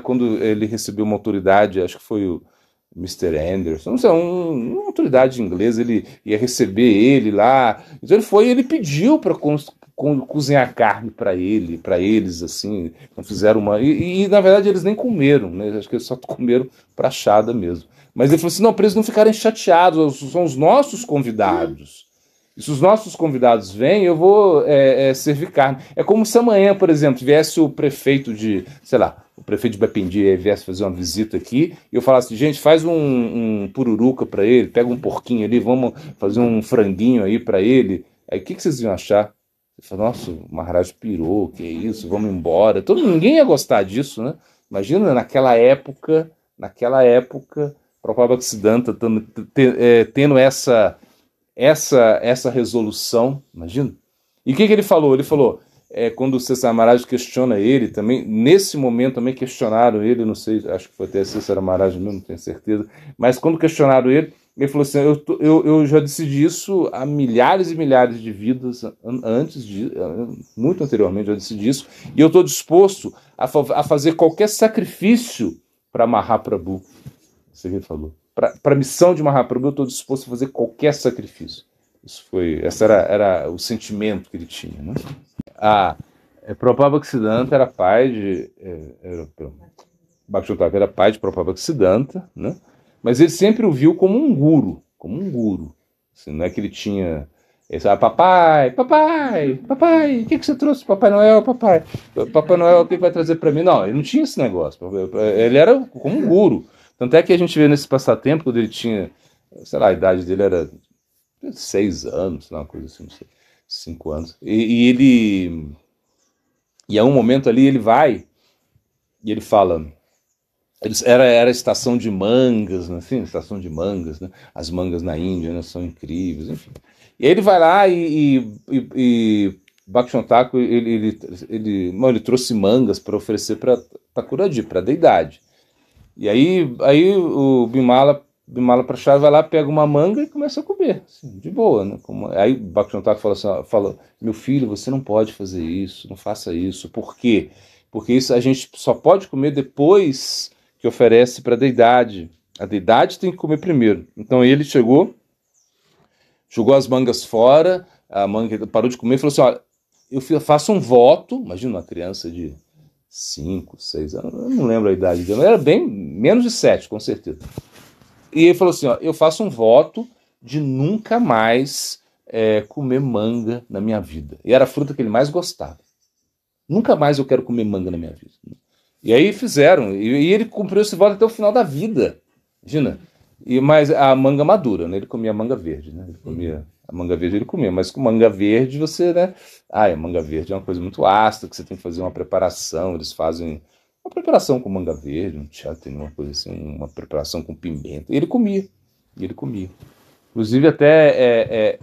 quando ele recebeu uma autoridade, acho que foi o Mister Anderson, não sei, uma autoridade inglesa, ele ia receber ele lá. Então ele foi e ele pediu para cozinhar carne para eles, assim, não fizeram uma. Na verdade eles nem comeram, né? Acho que eles só comeram prachada mesmo. Mas ele falou assim: não, para eles não ficarem chateados, são os nossos convidados. E se os nossos convidados vêm, eu vou servir carne. É como se amanhã, por exemplo, viesse o prefeito sei lá, o prefeito de Bapendi viesse fazer uma visita aqui e eu falasse, gente, faz um pururuca para ele, pega um porquinho ali, vamos fazer um franguinho aí para ele. Aí o que vocês iam achar? Você fala, nossa, o Maharaj pirou, que é isso, vamos embora. Ninguém ia gostar disso, né? Imagina naquela época, Prabhupada Bhaktisiddhanta tendo essa resolução, imagina. E o que ele falou? Ele falou, quando o César Maharaj questiona ele também, nesse momento também questionaram ele, não sei, acho que foi até César Maharaj mesmo, não tenho certeza, mas quando questionaram ele falou assim, eu já decidi isso há milhares e milhares de vidas muito anteriormente, já decidi isso, e eu estou disposto a fazer qualquer sacrifício para Mahaprabhu. Isso que ele falou. Para a missão de Mahaprabhu, eu estou disposto a fazer qualquer sacrifício. Esse era o sentimento que ele tinha. Né? Prabhupada Bhaktisiddhanta era pai de. Bhaktivinoda era pai de Prabhupada Bhaktisiddhanta, né? Mas ele sempre o viu como um guru. Como um guru. Assim, não é que ele tinha. Ele falava, papai, o que você trouxe? Papai Noel, papai. Papai Noel, o que vai trazer para mim? Não, ele não tinha esse negócio. Ele era como um guru. Tanto é que a gente vê nesse passatempo, quando ele tinha, sei lá, a idade dele era 6 anos, uma coisa assim, não sei, 5 anos. E a um momento ali ele vai e ele fala, era a estação de mangas, assim, estação de mangas, né? As mangas na Índia, né, são incríveis, enfim. E aí ele vai lá e Bhaktivinoda Thakur, ele trouxe mangas para oferecer para Thakuradi, para a deidade. E aí o Bimala Prachada vai lá, pega uma manga e começa a comer, assim, de boa, né? Aí o Bhaktivinoda Thakur fala, meu filho, você não pode fazer isso, não faça isso. Por quê? Porque isso a gente só pode comer depois que oferece para a deidade. A deidade tem que comer primeiro. Então ele jogou as mangas fora, a manga parou de comer e falou assim, olha, eu faço um voto, imagina uma criança de 5, 6 anos, eu não lembro a idade dele, era bem menos de 7, com certeza. E ele falou assim, ó, eu faço um voto de nunca mais comer manga na minha vida. E era a fruta que ele mais gostava. Nunca mais eu quero comer manga na minha vida. E aí fizeram, e ele cumpriu esse voto até o final da vida. Imagina. Mas a manga madura, né? Ele comia a manga verde, né? Ele comia a manga verde, ele comia, mas com manga verde você, né? A manga verde é uma coisa muito ácida, que você tem que fazer uma preparação, eles fazem uma preparação com manga verde, um chutney, uma coisa assim, uma preparação com pimenta. E ele comia. Inclusive até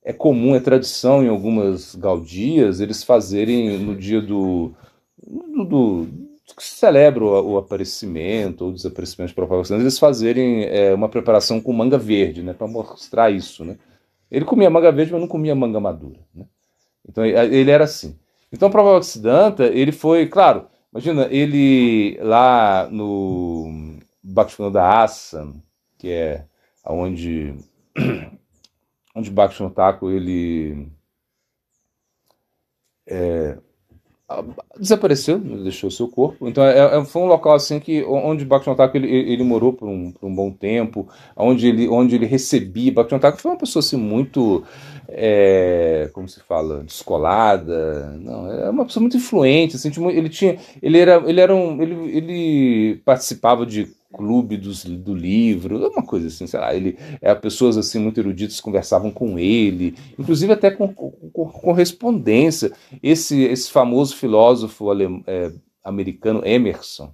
é comum, é tradição em algumas gaudias, eles fazerem no dia que se celebra o aparecimento ou desaparecimento de Prabhupada, eles fazerem uma preparação com manga verde, né, para mostrar isso, né. Ele comia manga verde, mas não comia manga madura, né. Então ele era assim. Então Prabhupada Bhaktisiddhanta, ele foi, claro, imagina, ele lá no Bhaktivinoda Ashram, que é onde Bhaktivinoda Thakur, ele desapareceu, deixou seu corpo. Então foi um local assim onde Bhaktivinoda Thakur ele morou por um bom tempo, onde ele recebia. Bhaktivinoda Thakur foi uma pessoa assim muito, como se fala, descolada. Não, é uma pessoa muito influente. Assim, ele participava de clube do livro, uma coisa assim, sei lá, pessoas assim muito eruditas conversavam com ele, inclusive até com correspondência. Esse famoso filósofo americano Emerson,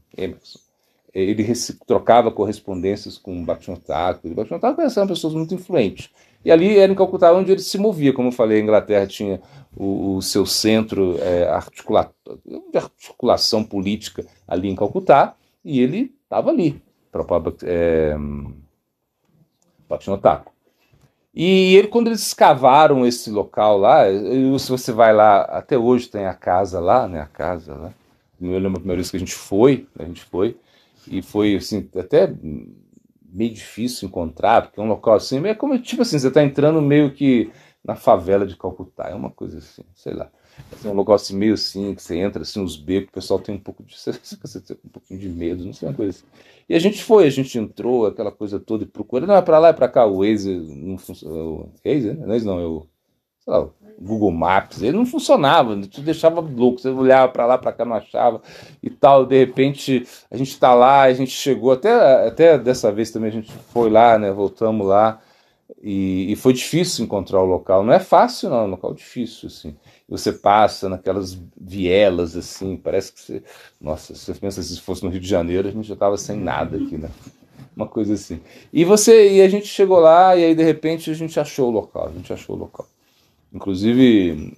ele trocava correspondências com Bhaktivinoda Thakur. Bhaktivinoda Thakur era uma pessoa muito influente. E ali era em Calcutá onde ele se movia, como eu falei, a Inglaterra tinha o seu centro de articulação política ali em Calcutá, e ele estava ali, Bhaktivinoda. E ele, quando eles escavaram esse local lá, se você vai lá, até hoje tem a casa lá, né? A casa lá. Eu lembro a primeira vez que a gente foi, e foi assim, até meio difícil encontrar, porque é um local assim, é como, tipo assim, você está entrando meio que na favela de Calcutá, é uma coisa assim, sei lá. É um local assim, meio assim, que você entra assim, os becos, o pessoal tem um pouco de, você tem um pouquinho de medo, não sei, uma coisa assim. E a gente entrou, aquela coisa toda, e procura, não, é pra lá, é pra cá, o Waze não funciona, o Waze, né? Waze não, sei lá, o Google Maps, ele não funcionava, te deixava louco, você olhava pra lá, pra cá, não achava, e tal, de repente, a gente tá lá, a gente chegou, até dessa vez também a gente foi lá, né, voltamos lá, e foi difícil encontrar o local, não é fácil não, é um local difícil, assim, você passa naquelas vielas, assim, parece que você, nossa, você pensa se fosse no Rio de Janeiro, a gente já tava sem nada aqui, né, uma coisa assim, e a gente chegou lá, e aí de repente a gente achou o local, inclusive,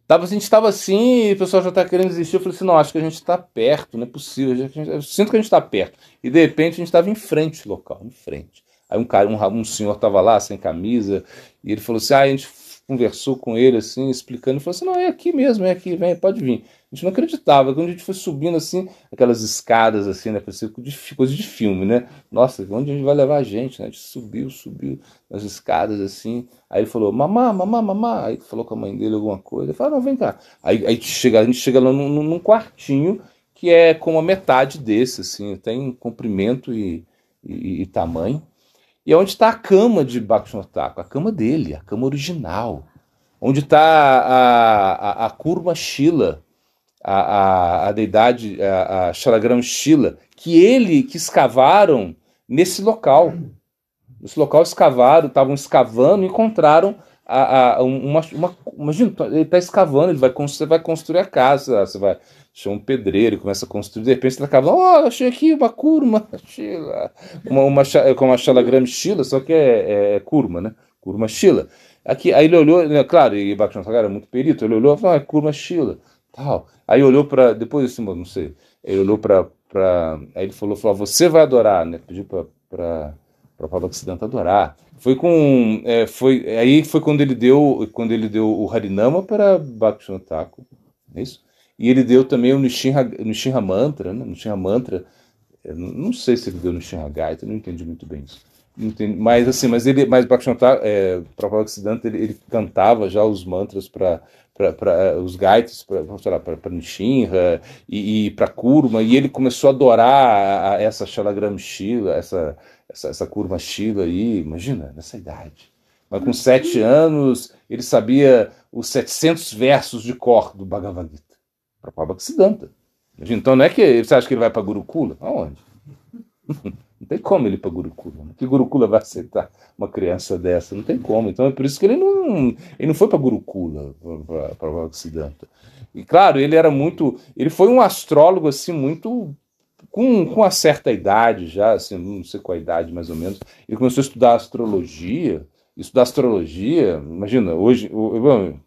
a gente estava assim, e o pessoal já está querendo desistir. Eu falei assim: não, acho que a gente está perto, não é possível. Eu sinto que a gente está perto. E de repente a gente estava em frente ao local, em frente. Aí um senhor estava lá, sem camisa, e ele falou assim: a gente conversou com ele, assim, explicando. Ele falou assim: não, é aqui mesmo, é aqui, vem, pode vir. A gente não acreditava. Quando a gente foi subindo assim, aquelas escadas assim, né? Parecia coisa de filme, né? Nossa, onde a gente vai levar a gente, né? A gente subiu as escadas assim. Aí ele falou, mamá, mamá, mamá. Aí falou com a mãe dele alguma coisa. Ele falou, não, vem cá. Aí a gente chega lá num quartinho que é como a metade desse, assim, tem comprimento e tamanho. E é onde está a cama de Bhaktivinoda, a cama dele, a cama original. Onde está a Kurma Shila, a deidade, a Shalagram Shila, que escavaram nesse local. Nesse local estavam escavando e encontraram imagina, ele está escavando, você vai construir a casa, você vai chama um pedreiro, ele começa a construir, de repente você está cavando, achei aqui uma curma, Shila, com uma Shalagram Shila, só que é curma, né? Curma Shila. Aqui, aí ele olhou, né, claro, e Bhaktivinoda era muito perito, ele olhou e falou, é curma Shila, tal. Aí olhou para, depois assim, não sei, ele olhou para, aí ele falou, você vai adorar, né? Pediu para Bhaktivedanta adorar. Aí foi quando ele deu o Harinama para Bhaktivinoda Thakur, é isso? E ele deu também o Nishinha Mantra, né? Nishinha Mantra, não sei se ele deu no Nishinha Gaita, não entendi muito bem isso. Mas assim, mas Bhaktivinoda Bhaktivedanta ele cantava já os mantras para os gaitas, para Nishinha e para Kurma, e ele começou a adorar essa Shalagram Shila, essa Kurma Shila aí, imagina, nessa idade. Mas com 7 anos, ele sabia os 700 versos de cor do Bhagavad Gita. Para Bhaktivedanta. Então não é que você acha que ele vai para Gurukula? Aonde? Não tem como ele ir para Gurukula. Que Gurukula vai aceitar uma criança dessa? Não tem como. Então é por isso que ele não foi para Gurukula, para Bhaktivedanta. E claro, ele foi um astrólogo assim muito com uma certa idade já, assim, não sei qual a idade mais ou menos. Ele começou a estudar astrologia. Imagina, hoje, o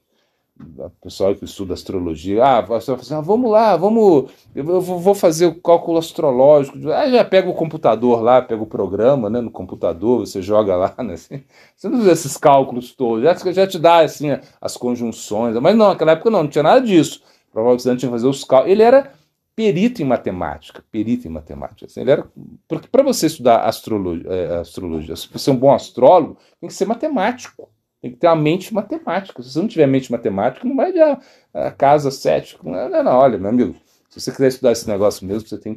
pessoal que estuda astrologia, você vai falar assim, vamos lá, eu vou fazer o cálculo astrológico, já pega o computador lá, pega o programa, né, no computador, você joga lá, né, assim, você não usa esses cálculos todos, já te dá, assim, as conjunções, mas não, naquela época não tinha nada disso, provavelmente tinha que fazer os cálculos, ele era perito em matemática, assim, ele era, porque para você estudar astrologia, se você é um bom astrólogo, tem que ser matemático. Tem que ter uma mente matemática. Se você não tiver mente matemática, não vai dar a casa 7. Não, olha, meu amigo, se você quiser estudar esse negócio mesmo, você tem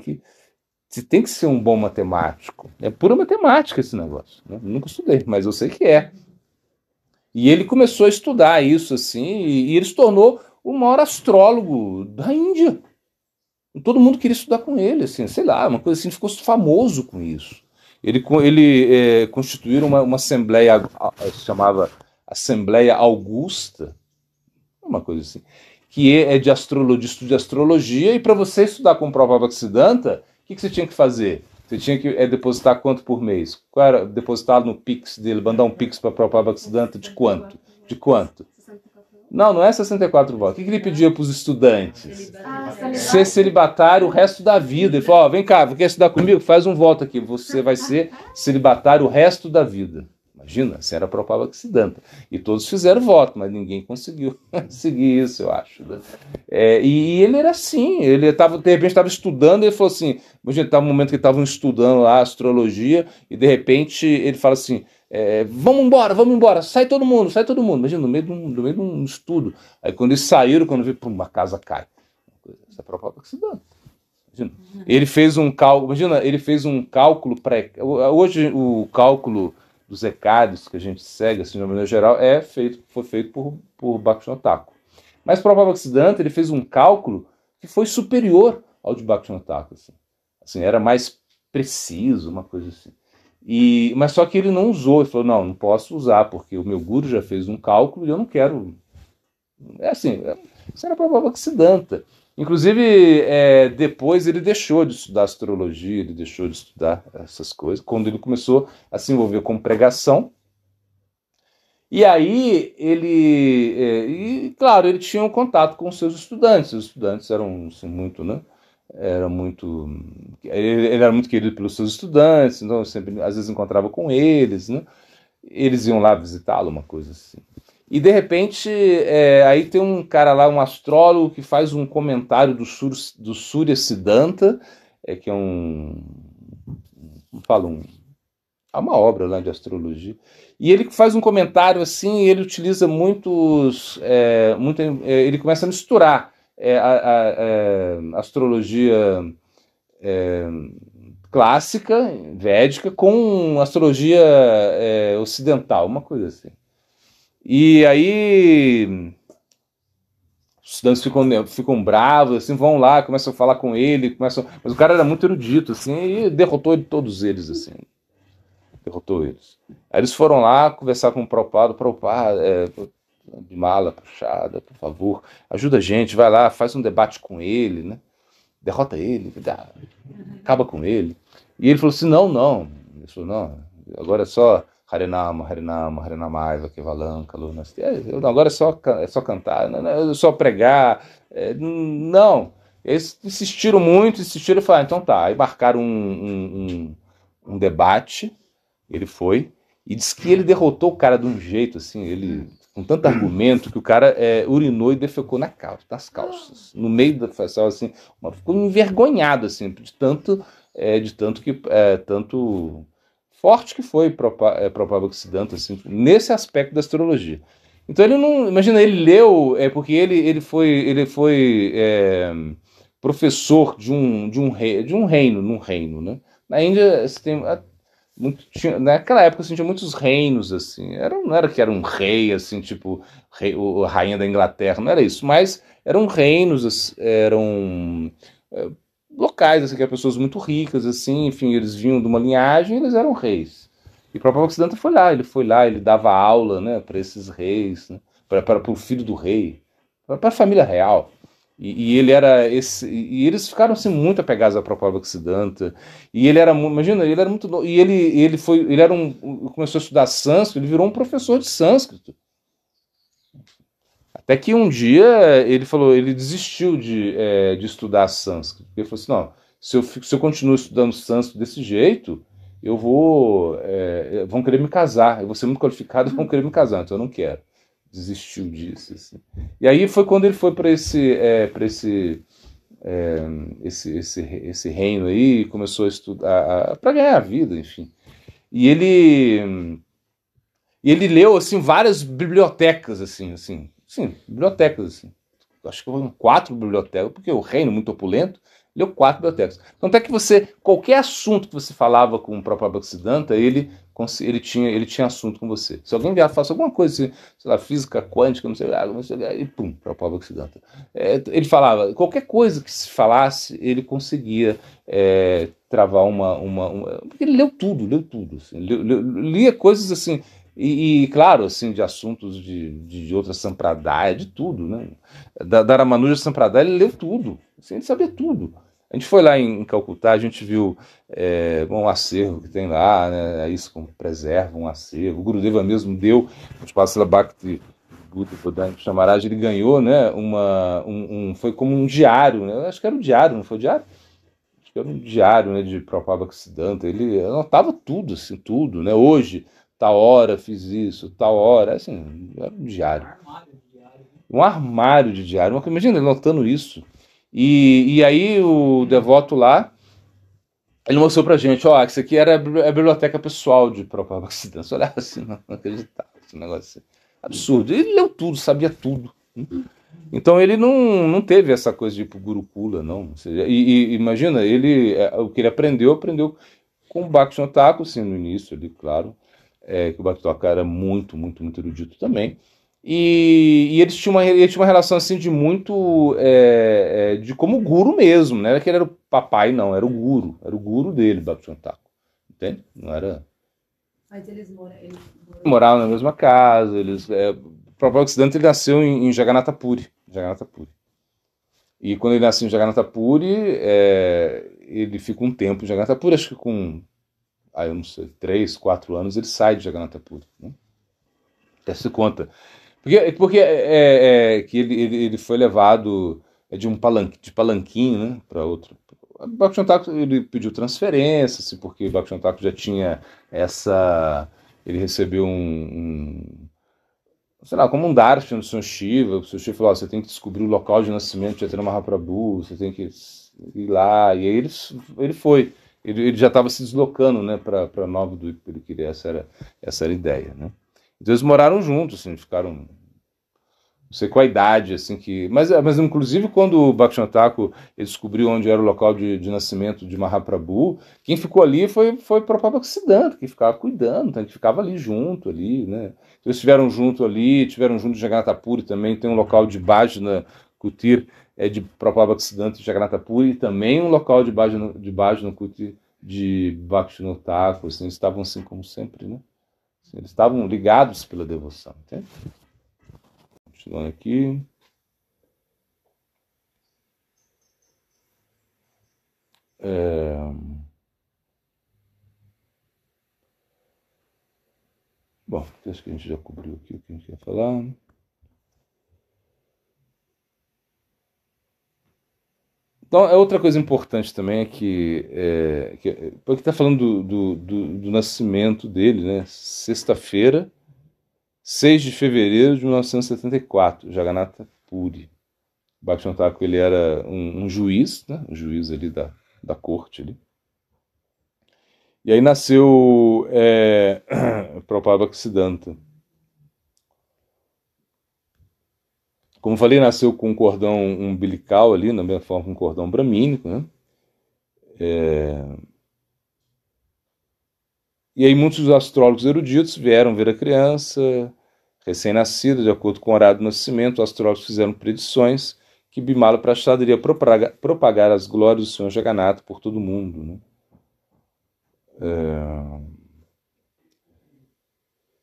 que ser um bom matemático. É pura matemática esse negócio. Né? Nunca estudei, mas eu sei que é. E ele começou a estudar isso, assim, e ele se tornou o maior astrólogo da Índia. E todo mundo queria estudar com ele, assim, sei lá, uma coisa assim, ficou famoso com isso. Ele constituíram uma assembleia, se chamava Assembleia Augusta, uma coisa assim, que é de estudo de astrologia, e para você estudar com Prabhupada Bhaktisiddhanta, o que você tinha que fazer? Você tinha que depositar quanto por mês? Qual era? Depositar no Pix dele, mandar um Pix para Prabhupada Bhaktisiddhanta de quanto? De quanto? Não, não é 64 votos. O que ele pedia para os estudantes? Ser celibatário o resto da vida. Ele falou, ó, vem cá, quer estudar comigo? Faz um voto aqui, você vai ser celibatário o resto da vida. Imagina, assim era Prabhupada Bhaktisiddhanta. E todos fizeram voto, mas ninguém conseguiu seguir isso, eu acho. Né? E ele era assim, ele tava, de repente estava estudando, e ele falou assim, imagina, estava um momento que estavam estudando lá astrologia, e de repente ele fala assim, vamos embora, sai todo mundo. Imagina, no meio de um estudo. Aí quando eles saíram, quando viram, pum, a casa cai. Essa é a Prabhupada Bhaktisiddhanta. Ele fez um cálculo, imagina, ele fez um cálculo hoje o cálculo dos recados que a gente segue, assim, de uma maneira geral, foi feito por Bhaktivinoda Thakur. Mas Prabhupada Bhaktisiddhanta, ele fez um cálculo que foi superior ao de Bhaktivinoda Thakur. Assim, era mais preciso, uma coisa assim. Mas só que ele não usou, ele falou, não posso usar, porque o meu guru já fez um cálculo e eu não quero... isso era Prabhupada Bhaktisiddhanta. Inclusive, depois ele deixou de estudar astrologia, ele deixou de estudar essas coisas, quando ele começou a se envolver com pregação. E aí, claro, ele tinha um contato com os seus estudantes. Os estudantes eram assim, muito, né? Ele era muito querido pelos seus estudantes, então sempre, às vezes encontrava com eles, né? Eles iam lá visitá-lo, uma coisa assim. E de repente, aí tem um cara lá, um astrólogo, que faz um comentário do Surya Siddhanta, que é é uma obra lá de astrologia. E ele faz um comentário assim, e ele utiliza ele começa a misturar a astrologia clássica, védica, com astrologia ocidental, uma coisa assim. E aí os estudantes ficam bravos, assim, vão lá, começam a falar com ele, mas o cara era muito erudito, assim, e derrotou todos eles, assim. Derrotou eles. Aí eles foram lá conversar com o Prabhupada, de mala puxada, por favor, ajuda a gente, vai lá, faz um debate com ele, né? Derrota ele, acaba com ele. E ele falou assim, não. Ele falou, não, agora é só Harinama, Harinamaiva, Kevalanka, Lunasti. Agora é só cantar, é só pregar. Não. Eles insistiram e falaram, então tá. Aí marcaram um debate, ele foi, e disse que ele derrotou o cara de um jeito, assim, ele, com tanto argumento, que o cara urinou e defecou nas calças, no meio da festa, assim, ficou envergonhado, assim, de tanto forte que foi Prabhupada Bhaktisiddhanta, assim, nesse aspecto da astrologia. Então ele não, imagina, ele leu, porque ele foi professor de um reino, né? Na Índia você tem naquela época assim, tinha muitos reinos, assim, não era que era um rei, assim, tipo a rainha da Inglaterra, não era isso, mas eram reinos, eram locais, assim, que eram pessoas muito ricas, assim, enfim, eles vinham de uma linhagem e eles eram reis. E o próprio Bhaktisiddhanta foi lá, ele dava aula, né, para esses reis, né, para o filho do rei, para a família real. E ele era e eles ficaram assim muito apegados ao próprio Bhaktisiddhanta. E ele era, imagina, ele era muito, e ele era começou a estudar sânscrito, ele virou um professor de sânscrito. Até que um dia ele desistiu de estudar sânscrito. Ele falou assim, não, se eu continuo estudando sânscrito desse jeito, vão querer me casar, eu vou ser muito qualificado, vão querer me casar, então eu não quero. Desistiu disso. Assim. E aí foi quando ele foi para esse reino aí, e começou a estudar, para ganhar a vida, enfim. E ele leu assim várias bibliotecas, assim, bibliotecas, assim. Acho que foram 4 bibliotecas, porque o reino muito opulento, leu 4 bibliotecas. Então até que qualquer assunto que você falava com o próprio Bhaktisiddhanta, ele tinha assunto com você. Se alguém faça alguma coisa, sei lá, física quântica, não sei lá, e pum, próprio Bhaktisiddhanta. Ele falava, qualquer coisa que se falasse, ele conseguia travar porque ele leu tudo, assim, lia coisas assim, e claro, assim, de assuntos de outras sampradaya, de tudo, né? Da Ramanuja Sampradaya, ele leu tudo, assim, ele sabia tudo. A gente foi lá em Calcutá, a gente viu um acervo que tem lá, né? Isso como preserva um acervo. O Gurudeva mesmo deu, o Spasila Bhakti Buddha Chamaraj, ele ganhou, né? Foi como um diário, né? Eu acho que era um diário, não foi diário? Acho que era um diário, né, de Prabhupada Bhaktisiddhanta. Ele anotava tudo, assim, tudo, né? Hoje, tal hora fiz isso, tal hora, assim, era um diário. Um armário de diário. Imagina ele anotando isso. E aí o devoto lá, ele mostrou pra gente, ó, isso aqui era a biblioteca pessoal de Prabhupada Bhaktisiddhanta. Você olhava assim, não acreditava, esse negócio assim. Absurdo. Ele leu tudo, sabia tudo. Então ele não teve essa coisa de ir pro Gurukula, não. Ou seja, imagina, o que ele aprendeu com o Bhaktivinoda Thakur, assim, no início ali, claro, que o Bhaktivinoda Thakur era muito, muito, muito erudito também. E ele tinha uma relação assim de muito de como guru mesmo, não era que ele era o papai, não, era o guru dele, Bhaktivinoda Thakur, entende? Não era. Mas eles Moravam na mesma casa, o próprio Bhaktisiddhanta, ele nasceu em Jagannatha Puri. E quando ele nasceu em Jagannatha Puri, ele fica um tempo em Jagannatha Puri, acho que com, eu não sei, 3, 4 anos, ele sai de Jagannatha Puri, né? Até se conta. Porque que ele foi levado de palanquinho, né, para outro. O Bhaktivinoda Thakur, ele pediu transferência, assim, porque o Bhaktivinoda Thakur já tinha essa. Ele recebeu sei lá, como um darshan do Sr. Shiva. O Sr. Shiva falou: você tem que descobrir o local de nascimento de Chaitanya Mahaprabhu, você tem que ir lá. E aí ele foi. Ele já estava se deslocando, né, para Nova Duípa, ele queria, essa era a ideia, né? Então eles moraram juntos, assim, ficaram, não sei qual a idade, assim, mas inclusive quando o Bhaktivinoda Thakur ele descobriu onde era o local de nascimento de Mahaprabhu, quem ficou ali foi Prabhupada Bhaktisiddhanta, que ficava cuidando, então, que ficava ali junto, ali, né? Então, eles estiveram junto ali, tiveram junto em Jagannatha Puri também, tem um local de Bhajana Kutir, de Prabhupada Bhaktisiddhanta em Jagannatha Puri, e também um local de Bhajana Kutir de Bhaktivinoda Thakur, assim, eles estavam assim como sempre, né? Assim, eles estavam ligados pela devoção, entende? Continuando aqui. Bom, acho que a gente já cobriu aqui o que a gente quer falar. Então, outra coisa importante também é porque está falando do nascimento dele, né? Sexta-feira, 6 de fevereiro de 1974, Jagannatha Puri. Bhaktivinoda Thakur, ele era um juiz, né? Um juiz ali da corte ali. E aí nasceu Prabhupada Bhaktisiddhanta. Como falei, nasceu com um cordão umbilical ali, na mesma forma com um cordão bramínico, né? E aí muitos dos astrólogos eruditos vieram ver a criança recém-nascida, de acordo com o horário do nascimento. Os astrólogos fizeram predições que Bimala Prasad iria propagar as glórias do Senhor Jagannatha por todo o mundo, né?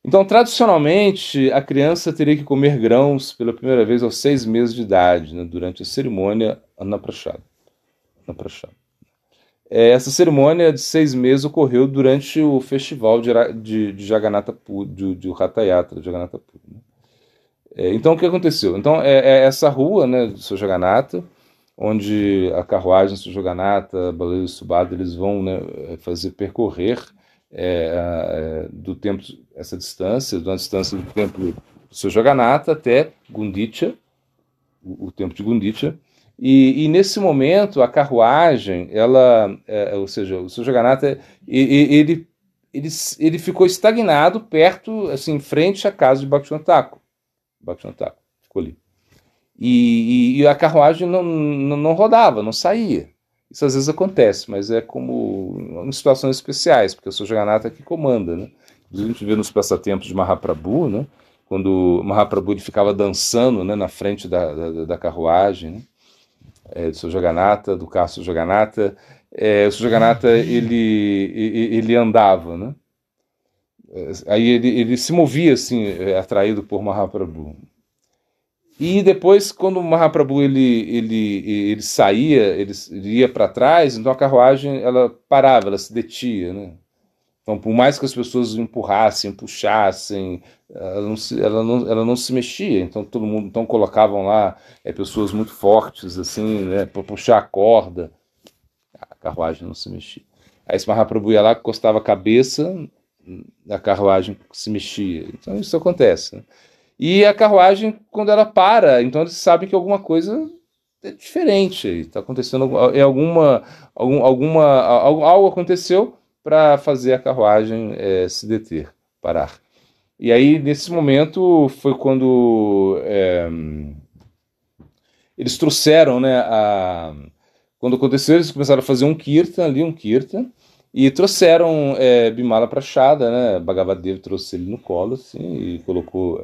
Então, tradicionalmente, a criança teria que comer grãos pela primeira vez aos 6 meses de idade, né, durante a cerimônia Annaprashad. Essa cerimônia de 6 meses ocorreu durante o festival de Jagannatha Puri, de Ratha Yatra de Jagannatha Puri, né? Então, o que aconteceu? Então, essa rua, né, do Sr. Jagannatha, onde a carruagem do Sr. Jagannatha, Baladev e Subhadra, eles vão, né, percorrer do templo, essa distância, da distância do templo do Sr. Jagannatha até Gundicha, o templo de Gundicha. E nesse momento, a carruagem, ou seja, o Sr. Jagannatha, ele ficou estagnado perto, assim, em frente à casa de Bhaktivinoda Thakur. Bhaktivinoda Thakur ficou ali. E a carruagem não rodava, não saía. Isso às vezes acontece, mas é como em situações especiais, porque o Sr. Jagannatha é que comanda, né? A gente vê nos passatempos de Mahaprabhu, né? Quando o Mahaprabhu ele ficava dançando, né, na frente da carruagem, né? Do Sr. Jagannatha, do carro do Sr. Jagannatha. O Sr. Jagannatha ele andava, né? Aí ele se movia assim, atraído por Mahaprabhu. E depois, quando o Mahaprabhu ele saía, ele ia para trás, então a carruagem ela parava, ela se detinha, né? Então, por mais que as pessoas empurrassem, puxassem, ela não se mexia. Então, todo mundo, então colocavam lá pessoas muito fortes, assim, né, para puxar a corda. A carruagem não se mexia. Aí esse Mahaprabhu ia lá, encostava a cabeça, a carruagem se mexia. Então, isso acontece, né? E a carruagem, quando ela para, então eles sabem que alguma coisa é diferente. Está acontecendo algo aconteceu para fazer a carruagem se deter, parar. E aí, nesse momento, foi quando eles trouxeram, né, quando aconteceu, eles começaram a fazer um kirtan ali, e trouxeram Bimala Prachada, né, Bhagavad Dev trouxe ele no colo, assim, e colocou,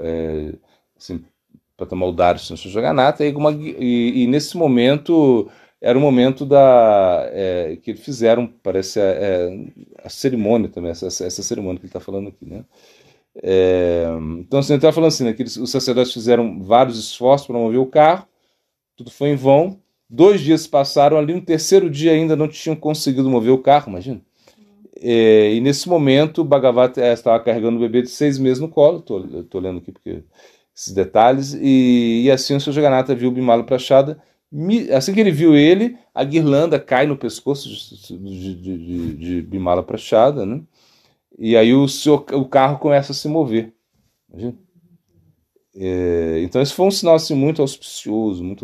assim, para tomar o darshan no Jagannatha, e nesse momento era o momento que eles fizeram, parece, a cerimônia também, essa cerimônia que ele está falando aqui, né? Então, assim, ele está falando assim, né, que os sacerdotes fizeram vários esforços para mover o carro, tudo foi em vão. 2 dias passaram ali, no terceiro dia ainda não tinham conseguido mover o carro, imagina. E nesse momento, o Bhagavat estava carregando um bebê de 6 meses no colo, estou lendo aqui porque esses detalhes, e assim o Sr. Jagannatha viu o Bimala Prachada. Assim que ele viu ele, a guirlanda cai no pescoço de Bimala Prachada, né? E aí o carro começa a se mover. Imagina? Então esse foi um sinal assim, muito auspicioso, né?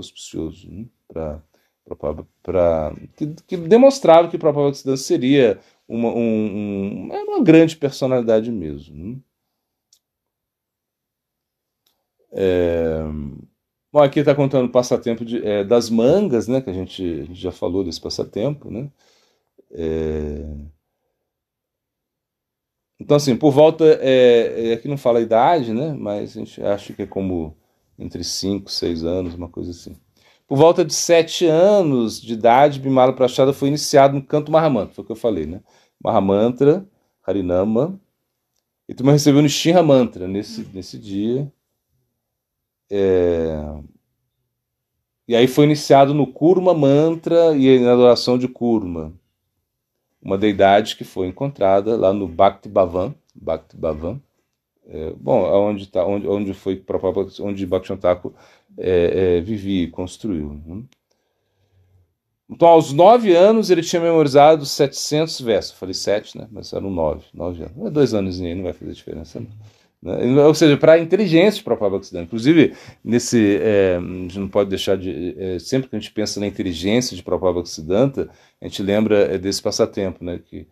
Que demonstrava que o Prabhupada Bhaktisiddhanta seria uma grande personalidade mesmo, né? Bom, aqui está contando o passatempo das mangas, né? Que a gente já falou desse passatempo, né? Então, assim, por volta. Aqui não fala a idade, né? Mas a gente acha que é como entre 5 e 6 anos, uma coisa assim. Por volta de 7 anos de idade, Bimala Prachada foi iniciado no canto Mahamantra, foi o que eu falei, né? Mahamantra, Harinama. E também recebeu no Shinra Mantra nesse dia. E aí foi iniciado no Kurma Mantra e na adoração de Kurma, uma deidade que foi encontrada lá no Bhakti Bhavan. Bom, onde foi onde Bhaktivinoda Thakur vivia e construiu, né? Então, aos 9 anos, ele tinha memorizado 700 versos. Eu falei 7, né? Mas eram 9 anos. 2 anos aí, não vai fazer diferença, não, né? Ou seja, para a inteligência de Prabhupada Bhaktisiddhanta. Inclusive, a gente não pode deixar sempre que a gente pensa na inteligência de Prabhupada Bhaktisiddhanta, a gente lembra desse passatempo, né? Que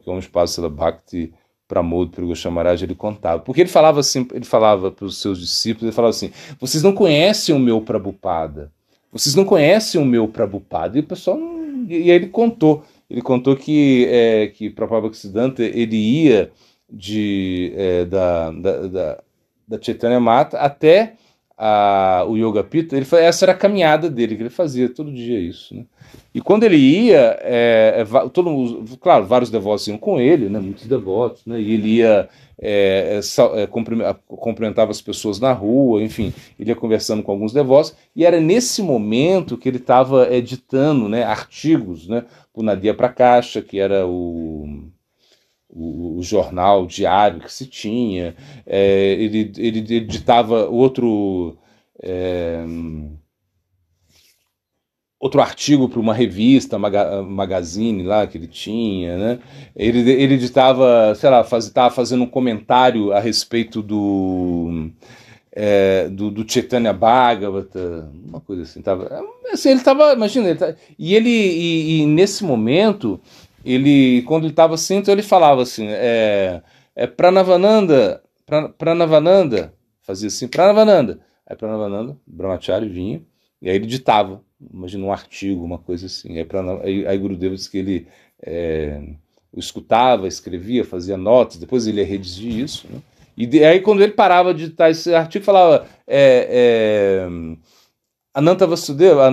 onde passa pela Bhakti Pramod Puri Goswami Maharaj, ele contava. Porque ele falava assim, ele falava para os seus discípulos, ele falava assim: vocês não conhecem o meu Prabhupada. Vocês não conhecem o meu Prabhupada. E o pessoal e aí ele contou que Prabhupada Bhaktisiddhanta ele ia da Chaitanya Mata até o Yoga Pita. Essa era a caminhada dele, que ele fazia todo dia isso, né? E quando ele ia, claro, vários devotos iam com ele, né, muitos devotos, né, e ele ia cumprimentava as pessoas na rua, enfim, ele ia conversando com alguns devotos, e era nesse momento que ele estava editando, né, artigos, né, para o Nadia Prakasha, que era o jornal diário que se tinha. Ele editava outro artigo para uma revista, magazine lá que ele tinha, né? Ele editava, sei lá, estava fazendo um comentário a respeito do Chaitanya Bhagavata, uma coisa assim. Assim, ele estava, imagina, e nesse momento, quando ele estava assim, então ele falava assim, Pranavananda, fazia assim, Pranavananda. Aí Pranavananda, Brahmachari vinha, e aí ele ditava, imagina um artigo, uma coisa assim. Aí Gurudeva disse que ele o escutava, escrevia, fazia notas, depois ele ia redigir isso, né? E aí quando ele parava de digitar esse artigo, falava Ananta Vasudeva,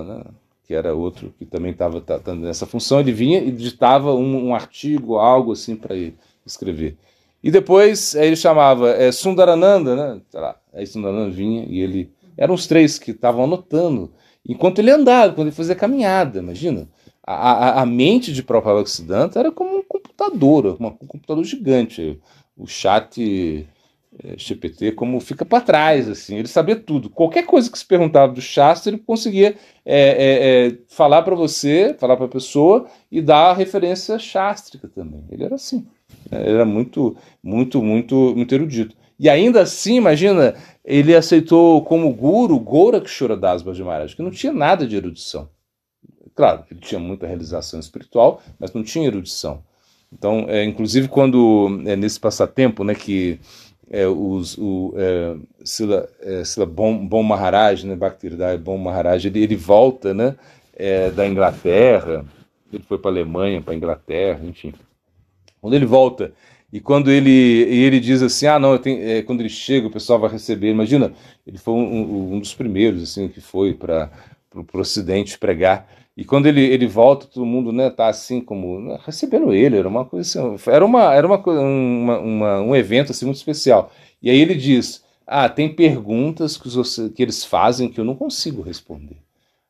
né? Que era outro que também estava nessa função. Ele vinha e digitava um artigo, algo assim para escrever. E depois ele chamava Sundarananda, né? Sei lá, aí Sundarananda vinha e ele... Eram os três que estavam anotando enquanto ele andava, quando ele fazia caminhada, imagina. A mente de Prabhupada era como um computador, um computador gigante. O chat GPT como fica para trás, assim, ele sabia tudo. Qualquer coisa que se perguntava do Shastra, ele conseguia falar para você, falar para a pessoa e dar a referência chástrica também. Ele era assim, né? Ele era muito, muito, muito, muito erudito. E ainda assim, imagina, ele aceitou como guru Gorakshora Das Baji Maharaj, que não tinha nada de erudição. Claro, ele tinha muita realização espiritual, mas não tinha erudição. Então, inclusive quando nesse passatempo, né, que Srila Bom Maharaj, né, Bhaktivedanta Bom Maharaj, ele volta, né, da Inglaterra, ele foi para a Alemanha, para a Inglaterra, enfim. Quando ele volta e quando ele diz assim, não, quando ele chega o pessoal vai receber, imagina, ele foi um dos primeiros assim que foi para o Ocidente pregar. E quando ele volta, todo mundo, né, tá assim como, né, recebendo ele, era uma coisa assim, um evento assim muito especial. E aí ele diz: tem perguntas que eles fazem que eu não consigo responder.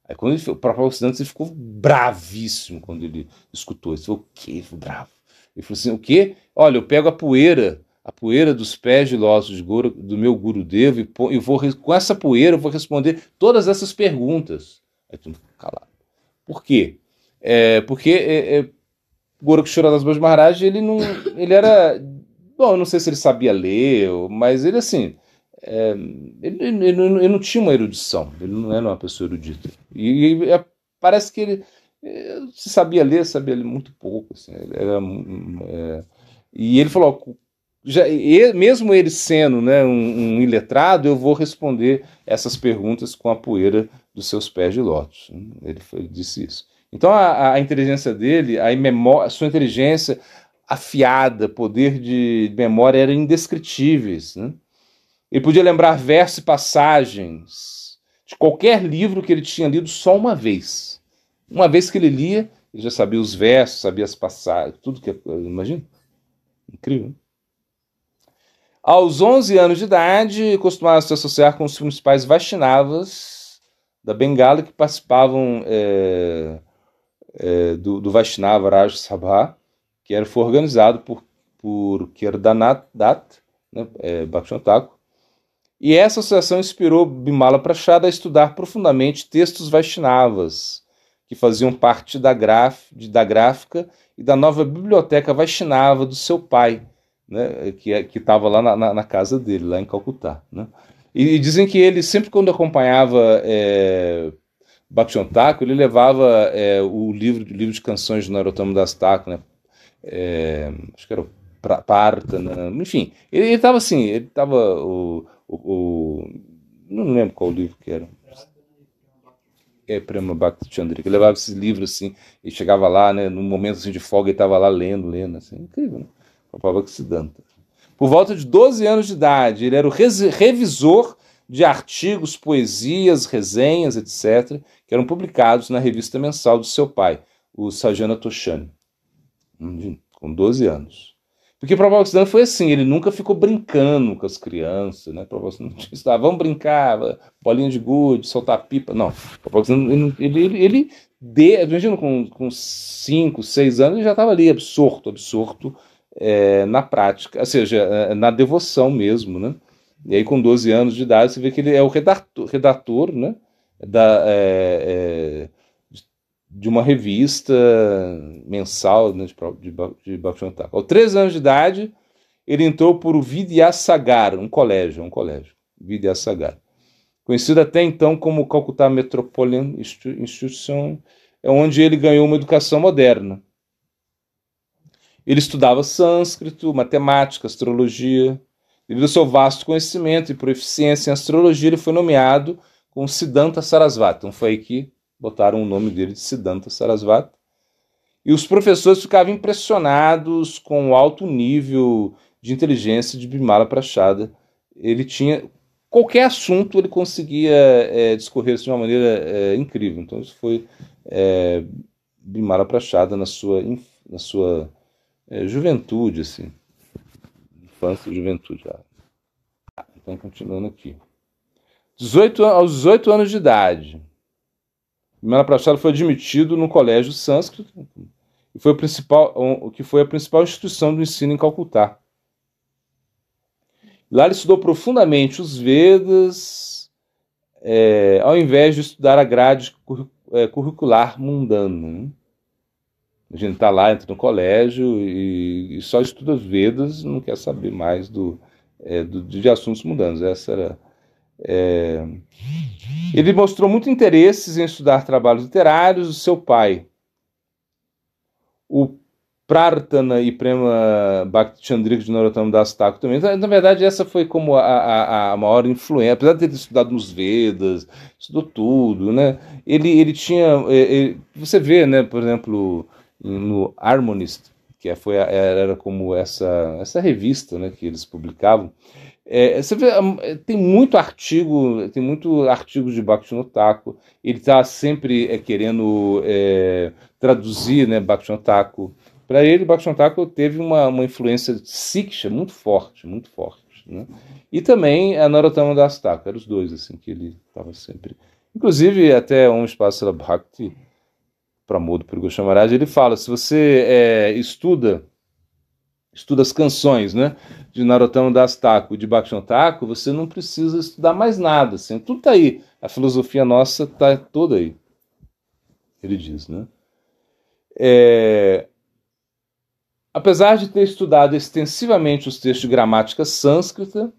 Aí quando o próprio Ocidente, ele ficou bravíssimo quando ele escutou isso. Ele falou: o quê? Ele ficou bravo. Ele falou assim: o quê? Olha, eu pego a poeira dos pés de lótus do meu Gurudev e vou, com essa poeira eu vou responder todas essas perguntas. Aí tu fica calado. Por quê? Porque Gorakshora Das Baji Maharaj, ele era... Bom, eu não sei se ele sabia ler, mas ele assim... ele não tinha uma erudição, ele não era uma pessoa erudita. Parece que ele sabia ler muito pouco. Assim, e ele falou... mesmo ele sendo, né, um iletrado, eu vou responder essas perguntas com a poeira dos seus pés de lótus. Ele disse isso. Então a inteligência dele, a sua inteligência afiada, poder de memória eram indescritíveis. Né? Ele podia lembrar versos e passagens de qualquer livro que ele tinha lido só uma vez. Uma vez que ele lia, ele já sabia os versos, sabia as passagens, tudo que... Imagina? Incrível, né? Aos 11 anos de idade, costumava se associar com os principais Vaishnavas da Bengala que participavam do Vaishnava Raj Sabha, que foi organizado por Kedarnath Dutt, né, Bhaktivinoda Thakur. E essa associação inspirou Bimala Prachada a estudar profundamente textos Vaishnavas, que faziam parte da gráfica e da nova biblioteca Vaishnava do seu pai, né, que estava lá na casa dele, lá em Calcutá. Né? E dizem que ele, sempre quando acompanhava Bhaktivinoda Thakur, ele levava o livro de canções de Narottama Das Thakur, né? Acho que era o Partana, enfim. Ele estava assim, ele estava... não lembro qual livro que era. Prema Bhakti Chandrika. Ele levava esses livros assim, e chegava lá, né, num momento assim, de folga, ele estava lá lendo, assim. Incrível, né? Bhaktisiddhanta. Por volta de 12 anos de idade, ele era o revisor de artigos, poesias, resenhas, etc., que eram publicados na revista mensal do seu pai, o Sajjana Toshani, com 12 anos. Porque Prabhupada foi assim, ele nunca ficou brincando com as crianças, né? Prabhupada não disse, vamos brincar, bolinha de gude, soltar pipa. Não, Prabhupada ele imagina, com 5, 6 anos, ele já estava ali absorto na prática, ou seja, na devoção mesmo, né? E aí com 12 anos de idade você vê que ele é o redator, né? De uma revista mensal, né, de Bhaktivinoda Thakur. Aos 13 anos de idade, ele entrou por o Vidyasagar, um colégio, Vidyasagar. Conhecido até então como Calcutta Metropolitan Institution, onde ele ganhou uma educação moderna. Ele estudava sânscrito, matemática, astrologia. Devido ao seu vasto conhecimento e proficiência em astrologia, ele foi nomeado como Siddhanta Sarasvati. Então foi aí que botaram o nome dele de Siddhanta Sarasvati. E os professores ficavam impressionados com o alto nível de inteligência de Bimala Prachada. Ele tinha... Qualquer assunto ele conseguia discorrer de uma maneira incrível. Então isso foi Bimala Prachada na sua juventude, assim. infância e juventude. Então, continuando aqui. Aos 18 anos de idade, Vimala Prachada foi admitido no colégio sânscrito, que foi a principal instituição do ensino em Calcutá. Lá ele estudou profundamente os Vedas, ao invés de estudar a grade curricular mundana. Né? A gente está lá, entra no colégio e só estuda os Vedas, não quer saber mais de assuntos mundanos. Essa era... Ele mostrou muito interesses em estudar trabalhos literários do seu pai. O Prarthana e Prema Bhakti Chandrika de Narottama Das Thakur também. Na verdade, essa foi como a maior influência. Apesar de ter estudado nos Vedas, estudou tudo, né? Ele tinha... você vê, né, por exemplo, no Harmonist, que era como essa revista, né, que eles publicavam. Você vê, tem muito artigo de Bhaktivinoda Thakur. Ele está sempre querendo traduzir, né, Bhaktivinoda Thakur. Para ele, Bhaktivinoda Thakur teve uma influência siksha muito forte, muito forte. Né? E também a Narottama Das Thakur, eram os dois assim, que ele estava sempre... Inclusive, até um espaço Bhakti, Pramod Puri Goswami Maharaj, ele fala, se você estuda as canções, né, de Narottama Das Thakur, de Bhaktivinoda Thakur, você não precisa estudar mais nada, assim, tudo está aí, a filosofia nossa está toda aí, ele diz, né? Apesar de ter estudado extensivamente os textos de gramática sânscrita,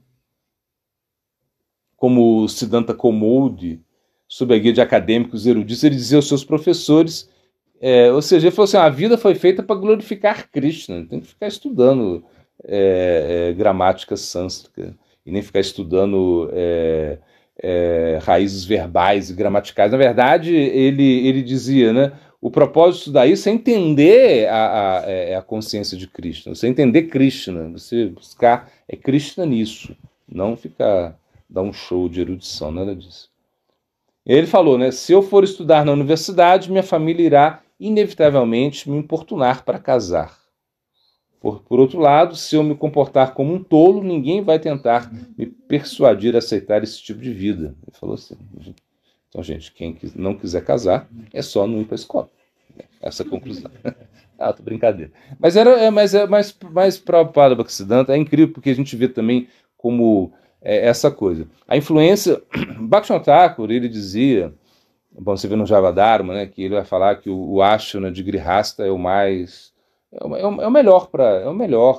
como o Siddhanta Kaumudi, sob a guia de acadêmicos eruditos, ele dizia aos seus professores, ou seja, ele falou assim, a vida foi feita para glorificar Krishna, tem que ficar estudando gramática sânscrita, e nem ficar estudando raízes verbais e gramaticais. Na verdade, ele dizia, né, o propósito daí é entender a consciência de Krishna, você entender Krishna, você buscar Krishna nisso, não ficar dar um show de erudição, nada disso. Ele falou, né, se eu for estudar na universidade, minha família irá inevitavelmente me importunar para casar. Por outro lado, se eu me comportar como um tolo, ninguém vai tentar me persuadir a aceitar esse tipo de vida. Ele falou assim. Então, gente, quem não quiser casar, é só não ir para a escola. Essa é a conclusão. Tô brincadeira. Mas para o Prabhupada Bhaktisiddhanta é incrível, porque a gente vê também como essa coisa. A influência... Bhaktivinoda Thakur, ele dizia... Bom, você vê no Javadharma, né, que ele vai falar que o ashrama de Grihasta é o mais... É o melhor,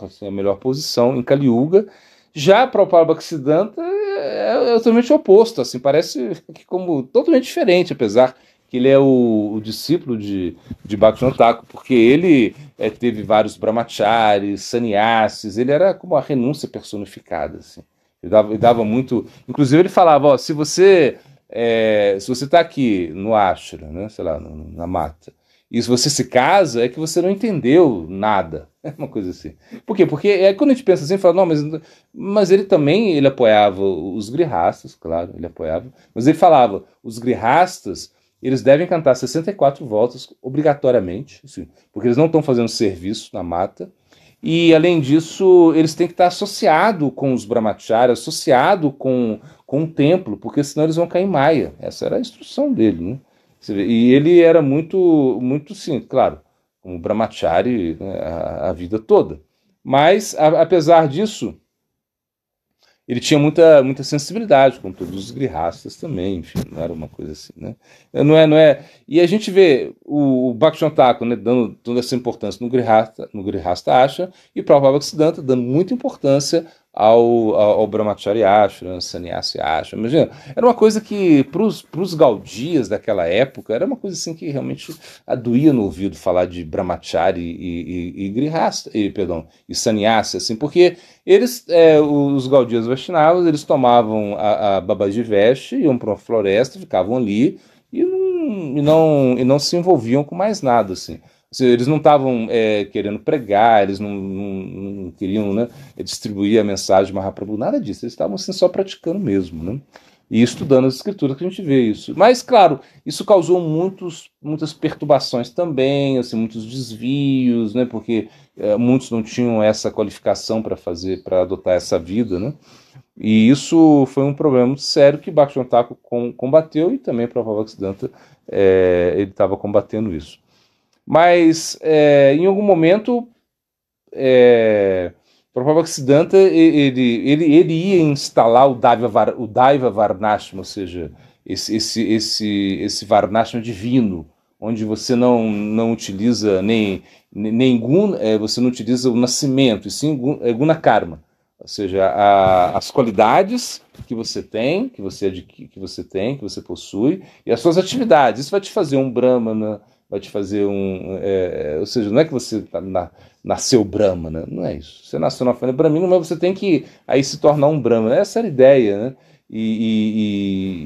assim, a melhor posição em Kali Yuga. Já para o Prabhupada Bhaktisiddhanta é totalmente oposto, assim, parece que como totalmente diferente, apesar que ele é o discípulo de Bhaktivinoda Thakur, porque ele teve vários brahmacharis, sannyasis, ele era como a renúncia personificada, assim. Ele dava muito... Inclusive ele falava, ó, se você está aqui no ashram, né, sei lá, na mata, e se você se casa, é que você não entendeu nada. É uma coisa assim. Por quê? Porque quando a gente pensa assim, fala, não, mas ele também apoiava os grihastas, claro, ele apoiava, mas ele falava, os grihastas, eles devem cantar 64 voltas obrigatoriamente, assim, porque eles não estão fazendo serviço na mata, e além disso, eles têm que estar associados com os brahmacharis, associados com o templo, porque senão eles vão cair em maia. Essa era a instrução dele, né? E ele era muito, muito sim, claro, como brahmachari, né, a vida toda. Mas, apesar disso, ele tinha muita sensibilidade com todos os grihastas também, enfim, não era uma coisa assim, né? Não é. E a gente vê o Bhaktivinoda Thakur, né, dando toda essa importância no Grihasta Ashram, e o Prabhupada Bhaktisiddhanta dando muita importância ao Brahmachari Ashram, Sannyasi Ashram. Imagina, era uma coisa que, para os gaudias daquela época, era uma coisa assim que realmente doía no ouvido falar de Brahmachari e Grihasta, e Sannyasi, assim, porque eles, os gaudias Vaishnavas, eles tomavam a Babaji Veste, iam para uma floresta, ficavam ali e não se envolviam com mais nada, assim. Eles não estavam querendo pregar, eles não queriam, né, distribuir a mensagem de Mahaprabhu, nada disso, eles estavam assim, só praticando mesmo, né? E estudando as escrituras que a gente vê isso. Mas, claro, isso causou muitas perturbações também, assim, muitos desvios, né? Porque muitos não tinham essa qualificação para adotar essa vida, né? E isso foi um problema muito sério que Bhaktivinoda Thakur combateu, e também Prabhupada Bhaktisiddhanta ele estava combatendo isso. Mas em algum momento Prabhupada Bhaktisiddhanta ele ia instalar o Daiva Varnashram, ou seja, esse Varnashram divino, onde você não utiliza nem guna, você não utiliza o nascimento, e sim guna karma. Ou seja, as qualidades que você tem, que você possui, e as suas atividades. Isso vai te fazer um brahmana, vai te fazer ou seja, não é que você nasceu brahmana, não é isso. Você nasceu na família brahmina, mas você tem que aí se tornar um brahmana. Essa era a ideia, né? E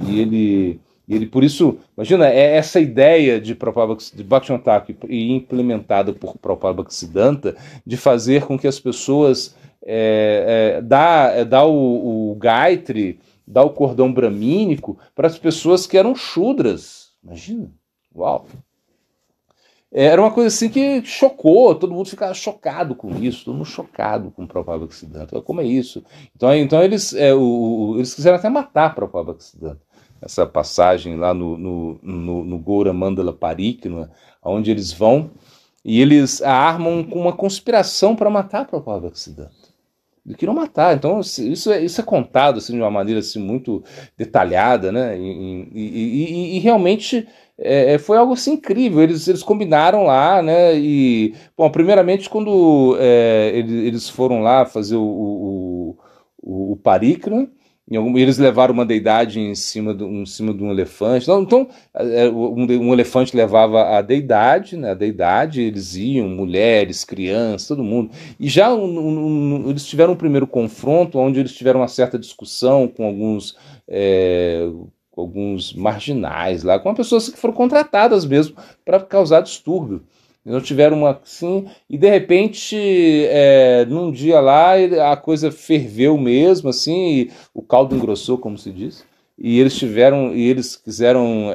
ele, por isso, imagina, essa ideia de Bhaktivinoda Thakur e implementada por Prabhupada Bhaktisiddhanta, de fazer com que as pessoas dá o Gayatri, dá o cordão bramínico para as pessoas que eram shudras. Imagina, uau! Era uma coisa assim que chocou, todo mundo ficava chocado com isso, todo mundo chocado com o Prabhupada Bhaktisiddhanta. Como é isso? Então eles quiseram até matar o Prabhupada Bhaktisiddhanta. Essa passagem lá no Gaura Mandala Parikna, onde eles vão e eles armam com uma conspiração para matar o Prabhupada Bhaktisiddhanta. Eles queriam matar. Então isso é contado assim, de uma maneira assim, muito detalhada, né? E realmente foi algo assim incrível. Eles combinaram lá, né? E, bom, primeiramente quando eles foram lá fazer o Parikram, eles levaram uma deidade em cima de um elefante. Então, um elefante levava a deidade, né? A deidade, eles iam, mulheres, crianças, todo mundo. E já eles tiveram um primeiro confronto, onde eles tiveram uma certa discussão com alguns marginais lá, com pessoas que foram contratadas mesmo para causar distúrbio. Não tiveram uma assim, e de repente, num dia lá, a coisa ferveu mesmo, assim, e o caldo engrossou, como se diz, e eles quiseram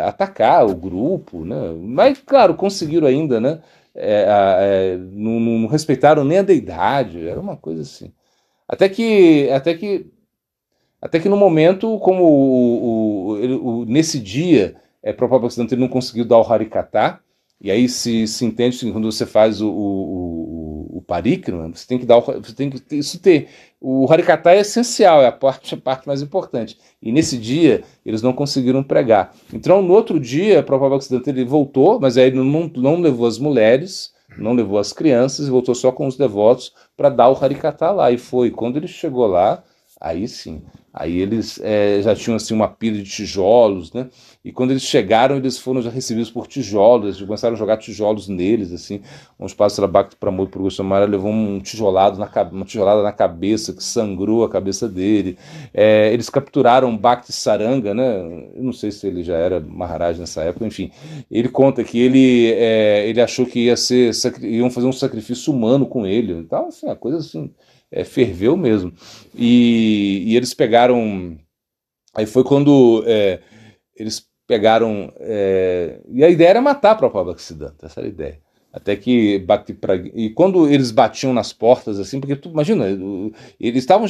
atacar o grupo, né? Mas, claro, conseguiram ainda, né? Não respeitaram nem a deidade, era uma coisa assim. Até que no momento, como nesse dia, Prabhupada Bhaktisiddhanta ele não conseguiu dar o Harikatha. E aí se entende que quando você faz o Parikram, você tem que dar o Harikatha é essencial, é a parte mais importante. E nesse dia eles não conseguiram pregar. Então no outro dia, Prabhupada Bhaktisiddhanta ele voltou, mas aí ele não levou as mulheres, não levou as crianças, e voltou só com os devotos para dar o Harikatha lá. E foi. Quando ele chegou lá, aí sim. Aí eles já tinham assim, uma pilha de tijolos, né? E quando eles chegaram, eles foram já recebidos por tijolos, eles começaram a jogar tijolos neles, assim. Uns passos Bhakti Pramod Purva Goswami levou uma tijolada na cabeça, que sangrou a cabeça dele. Eles capturaram Bhakti Saranga, né? Eu não sei se ele já era Maharaj nessa época, enfim. Ele conta que ele achou que iam fazer um sacrifício humano com ele. Então, assim, a coisa assim, ferveu mesmo. E eles pegaram. Aí foi quando eles pegaram. E a ideia era matar a própria Bhaktisiddhanta, essa era a ideia. Até que e quando eles batiam nas portas, assim, porque imagina, eles estavam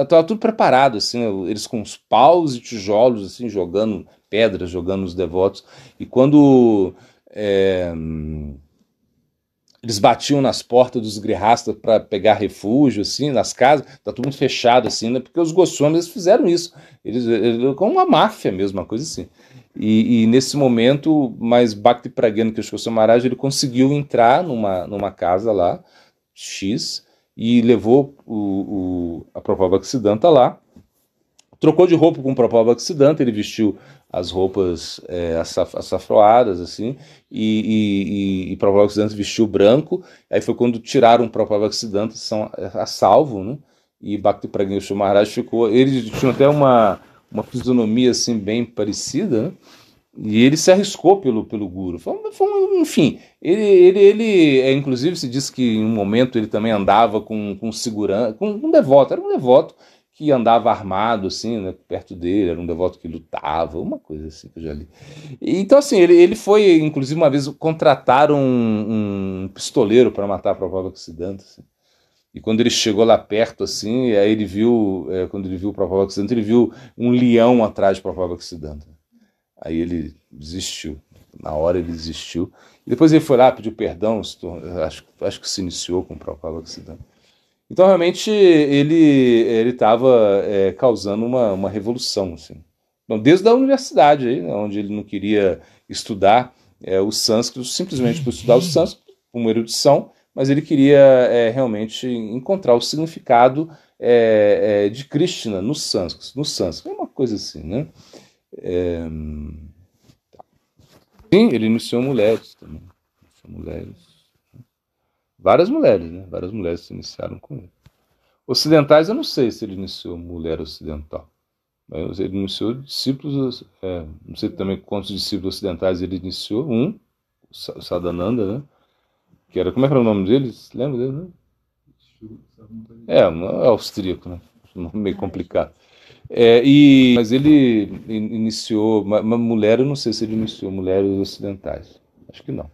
tava tudo preparado, assim, eles com os paus e tijolos, assim, jogando pedras, jogando os devotos. E quando eles batiam nas portas dos grihastas para pegar refúgio, assim, nas casas, tá tudo fechado, assim, né? Porque os Goswamis fizeram isso. Eles como uma máfia mesmo, uma coisa assim. E nesse momento, mas Bhakti Pragyana Krishna Goswami Maharaj, ele conseguiu entrar numa casa lá, X, e levou a Prabhupada Bhaktisiddhanta lá, trocou de roupa com o Prabhupada Bhaktisiddhanta, ele vestiu as roupas açafroadas, assim, e Prabhupada Bhaktisiddhanta vestiu branco. Aí foi quando tiraram o Prabhupada Bhaktisiddhanta a salvo, né? E Bhakti Pragyana Krishna Maharaj ficou. Eles tinham até uma fisionomia assim, bem parecida, né? E ele se arriscou pelo Guru. Enfim, ele inclusive se diz que em um momento ele também andava com segurança, com um devoto, era um devoto que andava armado, assim, né, perto dele, era um devoto que lutava, uma coisa assim que eu já li. Então, assim, ele foi, inclusive, uma vez contrataram um pistoleiro para matar Prabhupada-Siddhanta, assim. E quando ele chegou lá perto, assim, aí ele viu, quando ele viu o Prabhupada-Siddhanta, ele viu um leão atrás de Prabhupada-Siddhanta. Aí ele desistiu. Na hora ele desistiu. E depois ele foi lá, pediu perdão, acho que se iniciou com o Prabhupada-Siddhanta. Então, realmente, ele estava causando uma revolução, assim. Então, desde a universidade, aí, né, onde ele não queria estudar o sânscrito, simplesmente por estudar o sânscrito, uma erudição, mas ele queria realmente encontrar o significado de Krishna no sânscrito. No sânscrito, é uma coisa assim, né? Sim, ele iniciou mulheres também. Mulheres. Várias mulheres, né? Várias mulheres se iniciaram com ele. Ocidentais, eu não sei se ele iniciou mulher ocidental. Mas ele iniciou discípulos, não sei também quantos discípulos ocidentais ele iniciou. Um, o Sadananda, né? Que era, como é que era o nome dele? Você lembra dele, né? É austríaco, né? Um nome meio complicado. Mas ele iniciou, uma mulher, eu não sei se ele iniciou mulheres ocidentais. Acho que não.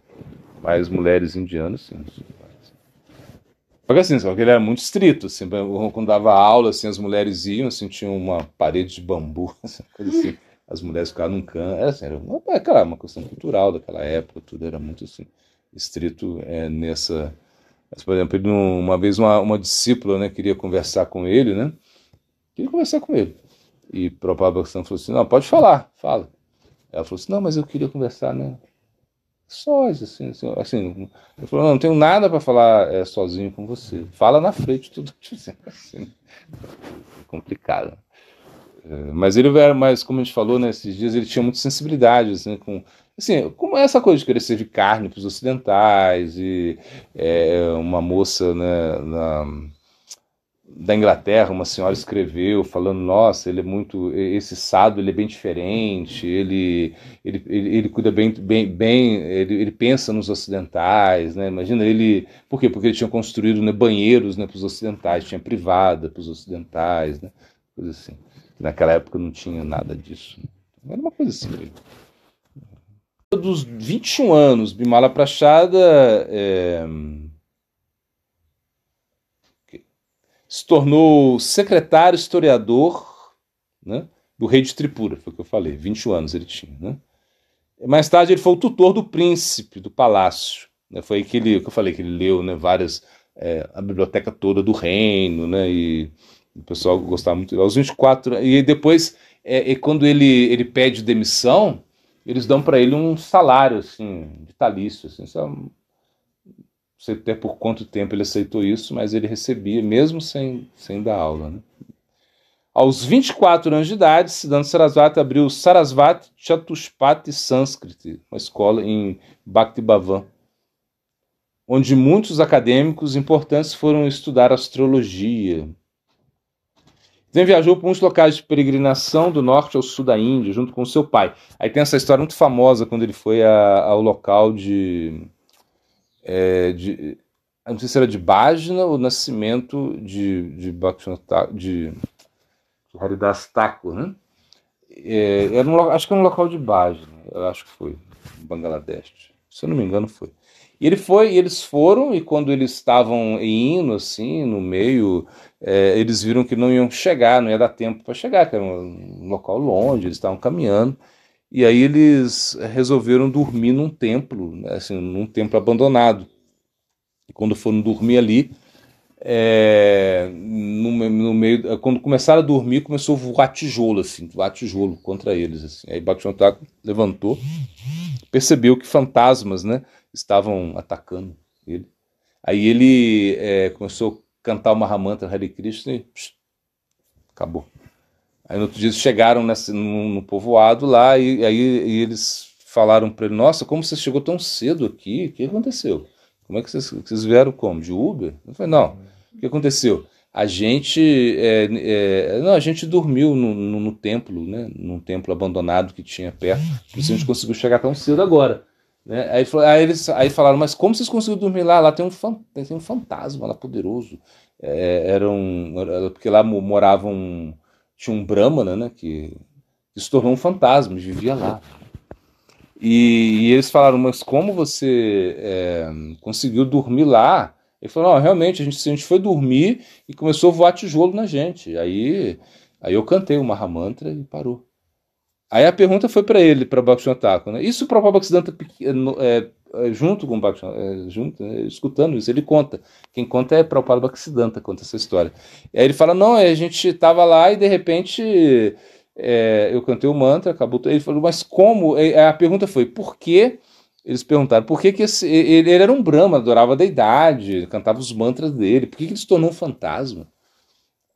Mas mulheres indianas, sim. Porque assim, só que ele era muito estrito, assim, quando dava aula, assim, as mulheres iam, assim, tinha uma parede de bambu, coisa assim, as mulheres ficavam num canto, era uma questão cultural daquela época, tudo era muito, assim, estrito nessa... Mas, por exemplo, uma vez uma discípula, né, queria conversar com ele, né, e Prabhupada falou assim, não, pode falar, fala. Ela falou assim, não, mas eu queria conversar, né, sós, assim. Ele falou, não tenho nada para falar sozinho com você. Fala na frente, tudo assim. Complicado. Mas ele era mais, como a gente falou, né, esses dias, ele tinha muita sensibilidade, assim, como essa coisa de querer servir carne para os ocidentais, e uma moça, né, da Inglaterra, uma senhora escreveu falando, nossa, ele é muito, esse Sado, ele é bem diferente, ele cuida bem ele pensa nos ocidentais, né? Imagina ele, por quê? Porque ele tinha construído, né, banheiros, né, para os ocidentais, tinha privada para os ocidentais, né? Coisa assim. Naquela época não tinha nada disso, né? Era uma coisa assim. Dos 21 anos, Bimala Prachada se tornou secretário historiador, né, do rei de Tripura, foi o que eu falei, 21 anos ele tinha. Né? Mais tarde ele foi o tutor do príncipe do palácio. Né? Foi aí que eu falei, que ele leu, né, a biblioteca toda do reino, né, e o pessoal gostava muito. Aos 24, e depois, quando ele pede demissão, eles dão para ele um salário assim, vitalício, assim, não sei até por quanto tempo ele aceitou isso, mas ele recebia, mesmo sem dar aula. Né? Aos 24 anos de idade, Siddhanta Sarasvati abriu o Sarasvati Chatushpati Sanskrit, uma escola em Bhaktibhavan, onde muitos acadêmicos importantes foram estudar astrologia. Então viajou por muitos locais de peregrinação do norte ao sul da Índia, junto com seu pai. Aí tem essa história muito famosa quando ele foi ao local não sei se era de Bhajna ou Nascimento de Haridas Thakur, né? Acho que era um local de Bhajna, eu acho que foi, em Bangladesh, se eu não me engano foi. E eles foram, e quando eles estavam indo, assim, no meio, eles viram que não iam chegar, não ia dar tempo para chegar, que era um local longe, eles estavam caminhando, e aí eles resolveram dormir num templo, né, assim, num templo abandonado. E quando foram dormir ali, no meio, quando começaram a dormir, começou a voar tijolo contra eles. Assim. Aí Bhaktivinoda Thakur levantou, percebeu que fantasmas, né, estavam atacando ele. Aí ele começou a cantar o Mahamantra Hare Krishna e acabou. Aí no outro dia chegaram no povoado lá e eles falaram para ele, nossa, como você chegou tão cedo aqui? O que aconteceu? Como é que vocês vieram como? De Uber? Eu falei, não. O que aconteceu? A gente dormiu no templo, né? Num templo abandonado que tinha perto. Por isso a gente conseguiu chegar tão cedo agora. né? Aí falaram, mas como vocês conseguiram dormir lá? Lá tem um fantasma lá poderoso. Porque lá moravam, tinha um Brahmana, né, que se tornou um fantasma, vivia lá. E eles falaram, mas como você conseguiu dormir lá? Ele falou, não, realmente, a gente foi dormir e começou a voar tijolo na gente. Aí eu cantei o Mahamantra e parou. Aí a pergunta foi para ele, para Bhaktivinoda Thakur, né? Isso o Prabhupada Bhaktisiddhanta junto com o Bhaktivinoda, escutando isso, ele conta. Quem conta é Prabhupada Bhaktisiddhanta, conta essa história. E aí ele fala, não, a gente estava lá e de repente eu cantei o mantra, acabou. Ele falou, mas como? A pergunta foi, por que? Eles perguntaram, por que ele era um Brahma, adorava a deidade, cantava os mantras dele, por que ele se tornou um fantasma?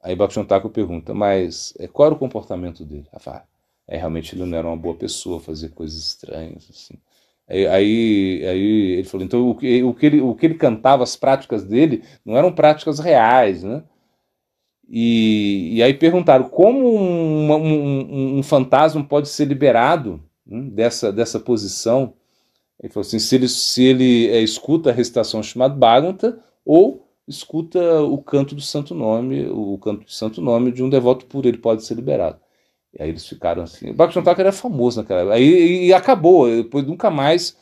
Aí Bhaktivinoda Thakur pergunta, mas qual era o comportamento dele? Ela fala, realmente ele não era uma boa pessoa, fazia coisas estranhas, assim. Aí ele falou, então o que ele cantava, as práticas dele, não eram práticas reais, né? E aí perguntaram, como um fantasma pode ser liberado, né, dessa posição? Ele falou assim, se ele escuta a recitação chamada Bhagavata, ou escuta o canto do santo nome de um devoto puro, ele pode ser liberado. E aí eles ficaram assim. O Bhaktivinoda Thakur era famoso naquela época. E acabou, depois nunca mais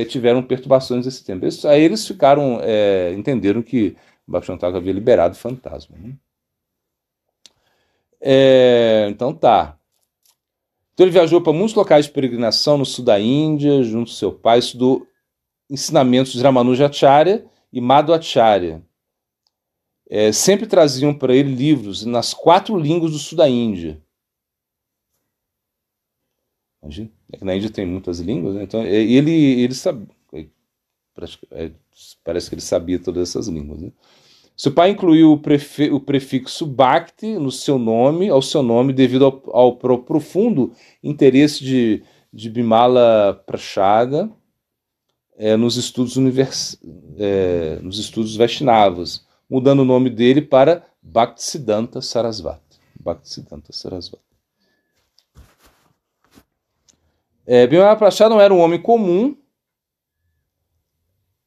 tiveram perturbações desse tempo. Aí eles ficaram, entenderam que o Bhaktivinoda Thakur havia liberado o fantasma. Né? Então tá. Então ele viajou para muitos locais de peregrinação no sul da Índia, junto com seu pai, estudou ensinamentos de Ramanujacharya e Madhvacharya. Sempre traziam para ele livros nas 4 línguas do sul da Índia. Na Índia tem muitas línguas, né? Então ele sabia, parece que ele sabia todas essas línguas. Né? Seu pai incluiu o prefixo Bhakti ao seu nome, devido ao profundo interesse de Bimala Prachada nos estudos Vaishnavas, mudando o nome dele para Bhaktisiddhanta Sarasvati. Bhaktisiddhanta Sarasvati. Bimala Prachada não era um homem comum.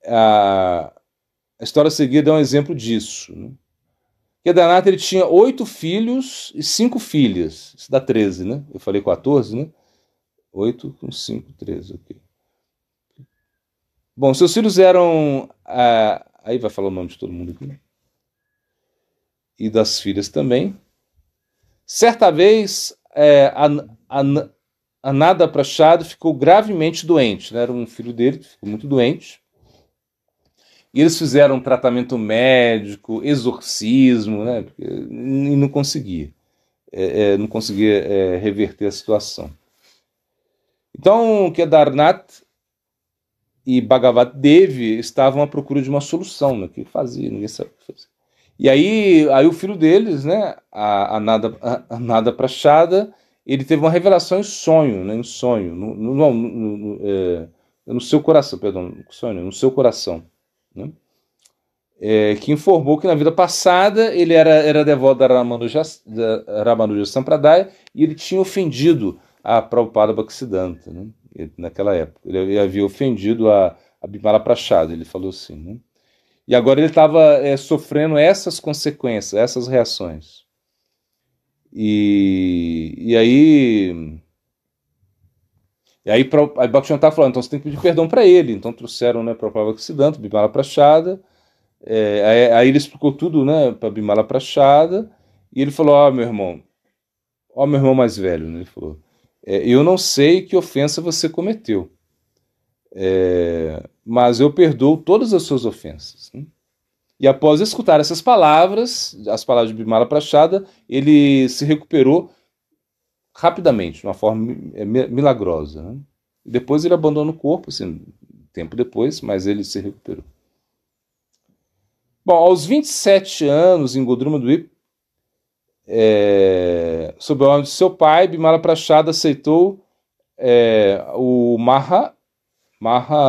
A história seguida é um exemplo disso. Né? Kedarnath ele tinha 8 filhos e 5 filhas. Isso dá 13, né? Eu falei 14, né? 8 com 5, 13, ok. Bom, seus filhos eram... aí vai falar o nome de todo mundo aqui. E das filhas também. Certa vez, Ananda Prachada ficou gravemente doente. Né? Era um filho dele que ficou muito doente. E eles fizeram um tratamento médico, exorcismo, né? E não conseguia. Não conseguia reverter a situação. Então, Kedarnath e Bhagavat Devi estavam à procura de uma solução, né? Que fazia, ninguém sabia o que fazer. E aí o filho deles, né? Ananda Prachada, ele teve uma revelação em sonho, né? Em sonho, no seu coração, perdão, sonho, no seu coração. Né? Que informou que na vida passada ele era devoto da Ramanuja Sampradaya e ele tinha ofendido a Prabhupada Bhaktisiddhanta, né? Naquela época. Ele havia ofendido a Bimala Prachada, ele falou assim. Né? E agora ele estava sofrendo essas consequências, essas reações. E aí Bhaktivinoda Thakur falou, então você tem que pedir perdão para ele. Então trouxeram, né, para o Prabhupada Bhaktisiddhanta, Bimala Prachada. Aí ele explicou tudo, né, para Bimala Prachada. E ele falou, meu irmão mais velho, né, ele falou, eu não sei que ofensa você cometeu, mas eu perdoo todas as suas ofensas. Né? E após escutar essas palavras, as palavras de Bimala Prachada, ele se recuperou rapidamente, de uma forma milagrosa. Né? E depois ele abandona o corpo, assim, tempo depois, mas ele se recuperou. Bom, aos 27 anos, em Godruma Dweep, sob a ordem de seu pai, Bimala Prachada aceitou o Maha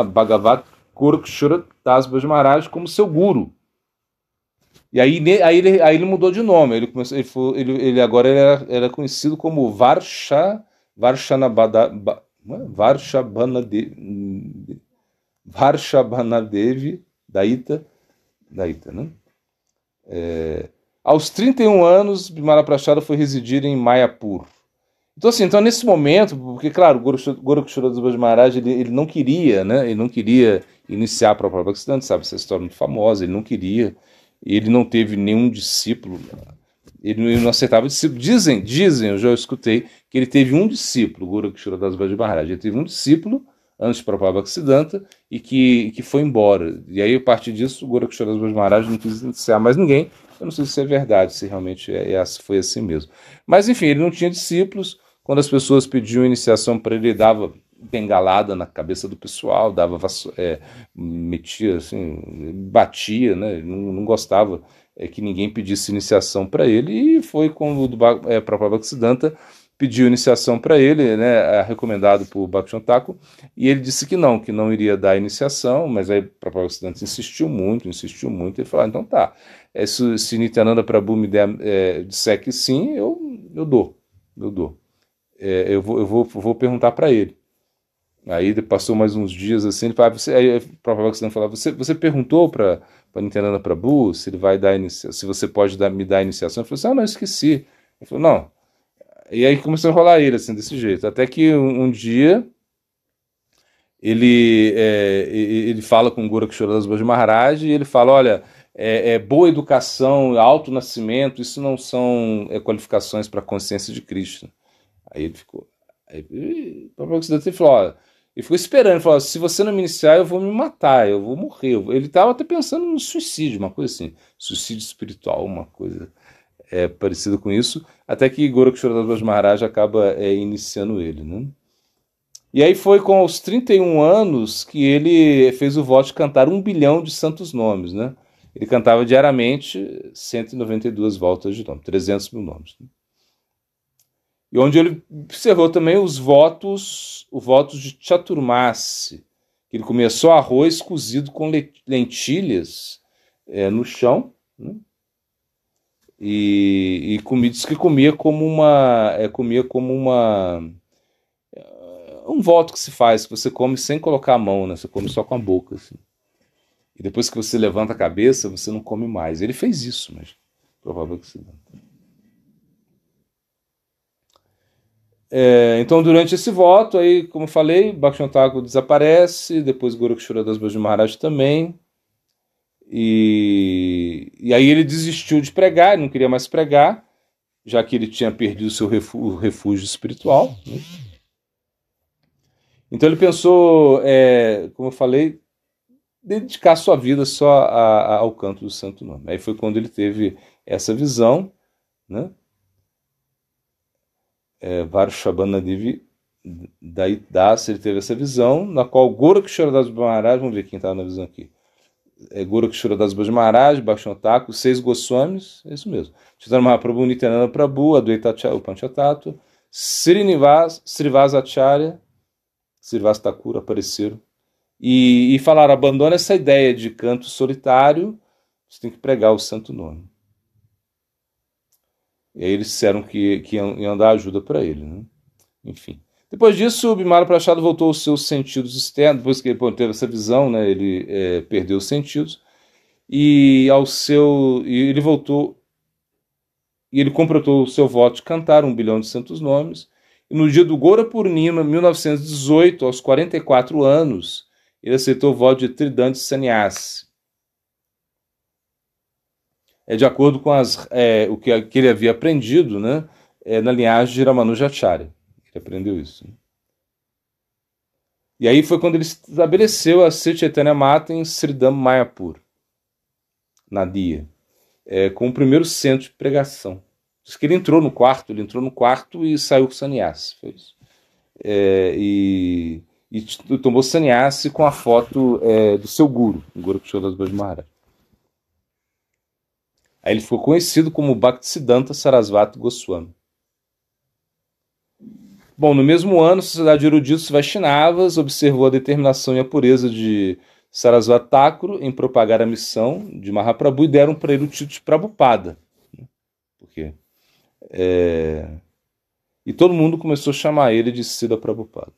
Bhagavat Gorakshara Das Baji Maharaj como seu guru. E aí ele mudou de nome. Ele agora era conhecido como Varshabhanadev. Varshabhanadevi Daita, né? Aos 31 anos, Bimala Prachada foi residir em Mayapur. Então, assim, nesse momento, porque, claro, Gorakshora Das Maharaj, ele não queria, né? Ele não queria iniciar a própria Bhaktisiddhanta, sabe? Essa história muito famosa, ele não queria, ele não teve nenhum discípulo, ele não aceitava discípulo. Dizem, eu já escutei, que ele teve um discípulo, Gorakshora Das Maharaj, ele teve um discípulo antes de Prabhupada Bhaktisiddhanta e que foi embora. E aí, a partir disso, o Gorakshora Das Maharaj não quis iniciar mais ninguém. Eu não sei se é verdade, se realmente foi assim mesmo. Mas, enfim, ele não tinha discípulos. Quando as pessoas pediam iniciação para ele, dava bengalada na cabeça do pessoal, metia, assim, batia, né? Ele não gostava que ninguém pedisse iniciação para ele. E foi quando o Prabhupada Bhaktisiddhanta pediu iniciação para ele, né, recomendado por Bhaktivinoda Thakur, e ele disse que não iria dar iniciação, mas aí o Prabhupada Bhaktisiddhanta insistiu muito, ele falou, então tá, se Nityananda Prabhu me disser que sim, eu dou. Eu vou perguntar para ele. Aí passou mais uns dias assim, ele falava, aí o Prabhupada Bhaktisiddhanta falava, você perguntou para Nityananda Prabhu se ele vai dar se você pode me dar iniciação? Ele falou assim, não, esqueci. Ele falou, não. E aí começou a enrolar ele, assim, desse jeito. Até que um dia ele fala com o Gorakshora Das Maharaj e ele fala, olha, boa educação, alto nascimento, isso não são qualificações para a consciência de Krishna. Aí ele ficou... Aí, ele falou, olha, ele ficou esperando, ele falou, se você não me iniciar, eu vou me matar, eu vou morrer. Ele estava até pensando no suicídio, uma coisa assim, suicídio espiritual, uma coisa... parecido com isso, até que Gorakshora Das Maharaj acaba iniciando ele, né? E aí foi com os 31 anos que ele fez o voto de cantar 1 bilhão de santos nomes, né? Ele cantava diariamente 192 voltas de nome, 300 mil nomes. Né? E onde ele observou também os votos de Chaturmasi, que ele começou arroz cozido com lentilhas no chão, né? E diz que comia como um voto que se faz, que você come sem colocar a mão, né? Você come só com a boca, assim. E depois que você levanta a cabeça, você não come mais. Ele fez isso, mas provavelmente que se não. Então, durante esse voto, aí, como eu falei, Bhaktivinoda Thakur desaparece, depois Gorakshora Das Maharaj também. E aí ele desistiu de pregar, ele não queria mais pregar, já que ele tinha perdido o seu refúgio espiritual. Né? Então ele pensou, como eu falei, dedicar sua vida só ao canto do Santo Nome. Aí foi quando ele teve essa visão, né? Varshabhanadevi Daita, ele teve essa visão, na qual Gorakshora Das Maharaj, vamos ver quem estava na visão aqui, Gorakshora Das Maharaj, Bhaktivinoda Thakur, 6 Goswamis, é isso mesmo. Chaitanya Mahaprabhu, Nityananda Prabhu, Advaita Acharya, o Panchatattva, Srivasa Acharya, Srivasa Thakur apareceram e falaram, abandona essa ideia de canto solitário, você tem que pregar o santo nome. E aí eles disseram que iam dar ajuda para ele, né? Enfim. Depois disso, o Bimala Prachada voltou aos seus sentidos externos, depois que ele teve essa visão, né, ele perdeu os sentidos, e ele voltou, e ele completou o seu voto de cantar 1 bilhão de santos nomes, e no dia do Gora Purnima, 1918, aos 44 anos, ele aceitou o voto de Tridanta Sannyasi. De acordo com o que ele havia aprendido, né, na linhagem de Ramanujacharya. Ele aprendeu isso. E aí foi quando ele estabeleceu a Sri Chaitanya Mata em Sridham Mayapur, na Dia, com o primeiro centro de pregação. Diz que ele entrou no quarto e saiu com sannyasi. Foi isso. E tomou sannyasi com a foto do seu guru, o Gorakshora Das Maharaj. Aí ele ficou conhecido como Bhaktisiddhanta Sarasvati Goswami. Bom, no mesmo ano, a Sociedade de Eruditos Vaishnavas observou a determinação e a pureza de Sarasvati Thakur em propagar a missão de Mahaprabhu e deram para ele o título de Prabhupada. Porque, e todo mundo começou a chamar ele de Srila Prabhupada.